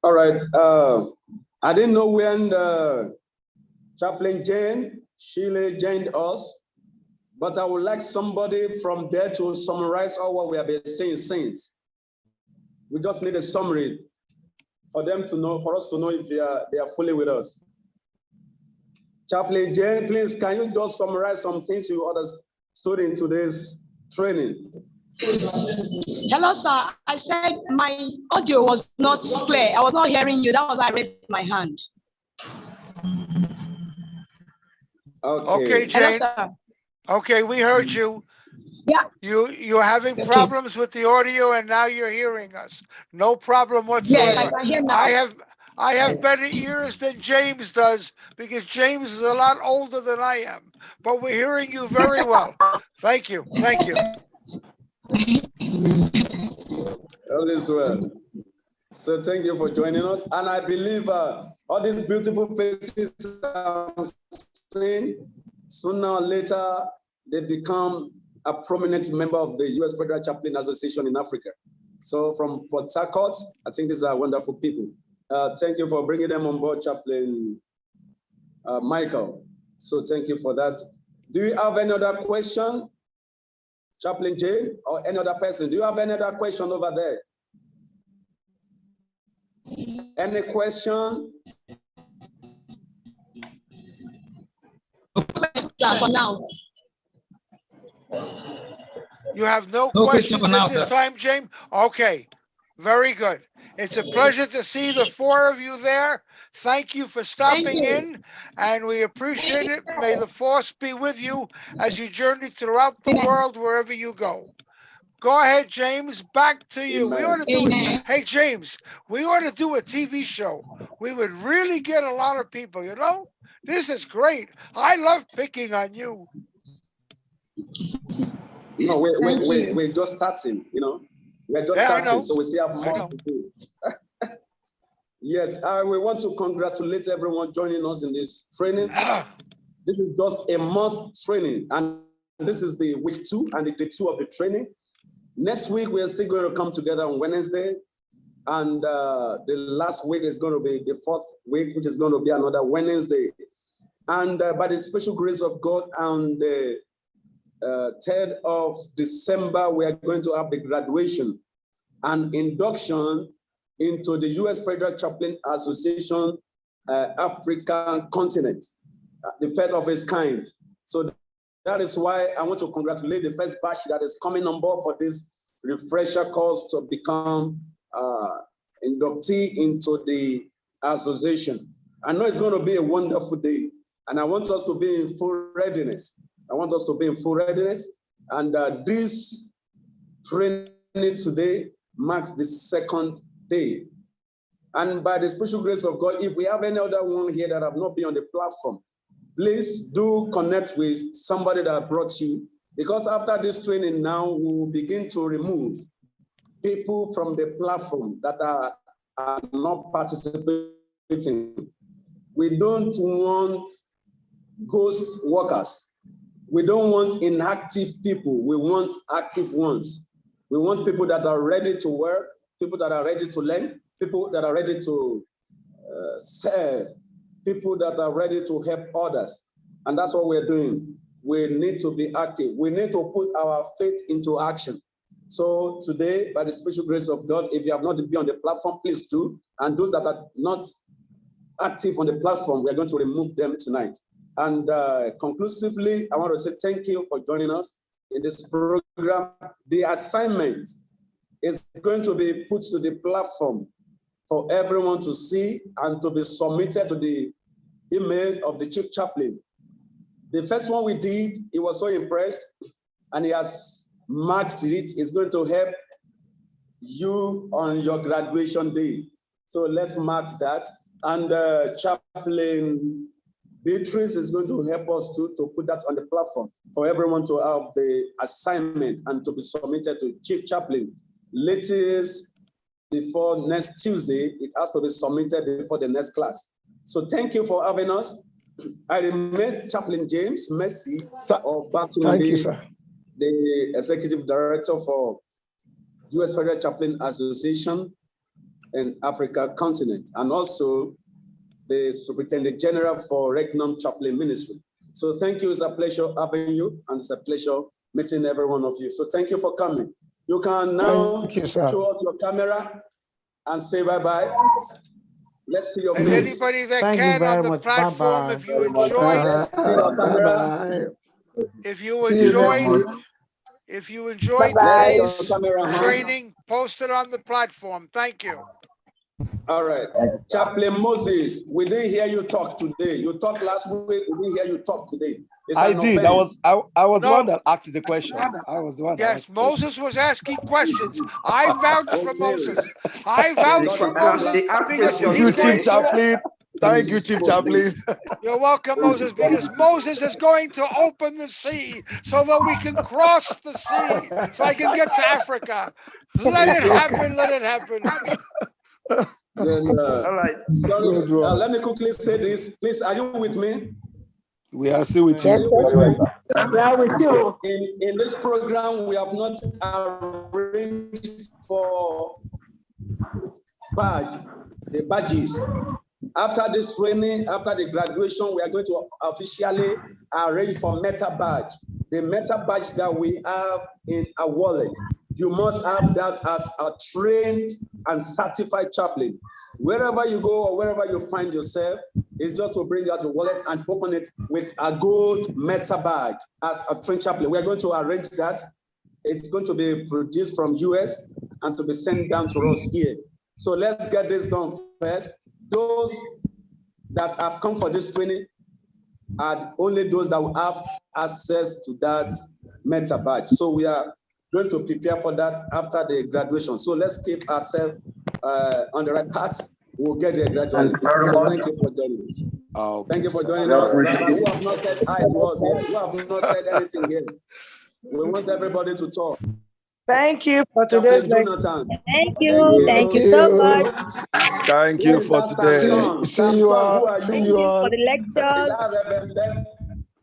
All right. I didn't know when the Chaplain Jane, Sheila joined us, but I would like somebody from there to summarize all what we have been saying since. We just need a summary for them to know, for us to know if they are fully with us. Chaplain Jane, please, can you just summarize some things you understood in today's training? Hello, sir. I said my audio was not clear. I was not hearing you. That was why I raised my hand. Okay, Jane. Hello, sir. Okay, we heard you. Yeah. You're having problems with the audio, and now you're hearing us. No problem whatsoever. Yes, I can hear now. I have better ears than James does because James is a lot older than I am. But we're hearing you very well. Thank you. Thank you. All is well. So thank you for joining us. And I believe all these beautiful faces I'm seeing, sooner or later, they become a prominent member of the U.S. Federal Chaplain Association in Africa. So from Port Harcourt, I think these are wonderful people. Thank you for bringing them on board, Chaplain Michael. So thank you for that. Do you have any other question? Chaplain Jane or any other person? Do you have any other question over there? Any question? For now. You have no questions at this time, James? Okay, very good. It's a pleasure to see the four of you there. Thank you for stopping in, and we appreciate it. May the force be with you as you journey throughout the world, wherever you go. Go ahead, James, back to you. We ought to do it. Hey, James, we ought to do a TV show. We would really get a lot of people, you know? This is great. I love picking on you. No, we're just starting, you know. We're just starting, so we still have more to do. Yes, we want to congratulate everyone joining us in this training. This is just a month training, and this is the week 2 and the day 2 of the training. Next week, we are still going to come together on Wednesday, and the last week is going to be the 4th week, which is going to be another Wednesday. And by the special grace of God, on the 3rd of December, we are going to have the graduation and induction into the U.S. Federal Chaplain Association African continent, the first of its kind. So that is why I want to congratulate the first batch that is coming on board for this refresher course to become inductee into the association. I know it's going to be a wonderful day, and I want us to be in full readiness. And this training today marks the 2nd day. And by the special grace of God, if we have any other one here that have not been on the platform, please do connect with somebody that brought you, Because after this training now, we will begin to remove people from the platform that are not participating. We don't want ghost workers. We don't want inactive people. We want active ones. We want people that are ready to work, people that are ready to learn, people that are ready to serve, people that are ready to help others. And that's what we're doing. We need to be active. We need to put our faith into action. So today, by the special grace of God, if you have not been on the platform, please do. And those that are not active on the platform, we're going to remove them tonight. And conclusively, I want to say thank you for joining us in this program. The assignment is going to be put to the platform for everyone to see and to be submitted to the email of the chief chaplain. The first one we did, he was so impressed and he has marked it. It's going to help you on your graduation day. So let's mark that. And Chaplain Beatrice is going to help us to put that on the platform for everyone to have the assignment and to be submitted to Chief Chaplain. Latest before next Tuesday, it has to be submitted before the next class. So thank you for having us. I remain Chaplain James Mercy, or Thank you, sir. The Executive Director for U.S. Federal Chaplain Association in Africa continent, and also the Superintendent General for Regnum Chaplain Ministry. So thank you. It's a pleasure having you, and it's a pleasure meeting every one of you. So thank you for coming. You can now show us your camera and say bye-bye. Let's see your and face. anybody that can on the platform, if you enjoyed today's training, post it on the platform. Thank you. All right. Chaplain Moses, we didn't hear you talk today. You talked last week, we didn't hear you talk today. I did. I was the one that asked the question. I was the one. Yes, Moses was asking questions. I vouch for Moses. I vouch for Moses because you, Chief Chaplain. Thank you, Chief Chaplain. You're welcome, Moses, because Moses is going to open the sea so that we can cross the sea, so I can get to Africa. Let it happen. Let it happen. Then, all right. Sorry, let me quickly say this. Please, are you with me? We are still with you. Yes, we are with you. In this program, we have not arranged for the badges. After this training, after the graduation, we are going to officially arrange for meta badge. The meta badge that we have in a wallet, you must have that as a trained and certified chaplain. Wherever you go or wherever you find yourself, it's just to bring out your wallet and open it with a gold meta badge as a trained chaplain. We're going to arrange that. It's going to be produced from US and to be sent down to us here. So let's get this done first. Those that have come for this training are only those that will have access to that meta badge. So we are going to prepare for that after the graduation. So let's keep ourselves on the right path. We'll get there gradually. So thank you for joining us. Thank you for joining us. Who have not said hi to us here? Who have not said anything here? We want everybody to talk. Thank you for today's lecture. Thank you. Thank you so much. Thank you for today. See you all. Thank you for the lectures.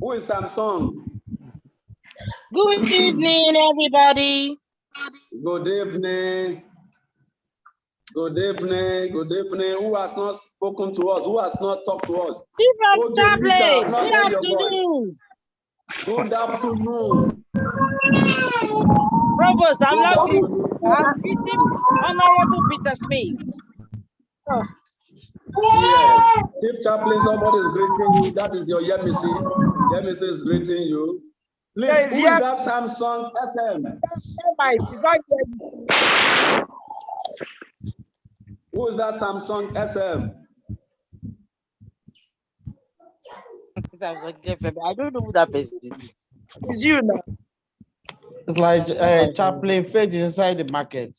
Who is Samson? Good evening, everybody. Good evening. Good evening. Good evening. Who has not spoken to us? Who has not talked to us? Chaplain. Good afternoon. Good afternoon. Provost, I love you. I'm greeting Honorable Peter Smith. Yes. Chief Chaplain, somebody is greeting you. That is your Yemisi. Yemisi is greeting you. Please, who is that Samsung SM? Who is that Samsung SM? I don't know who that person is. It's you now. It's like Chaplain Faith is inside the market.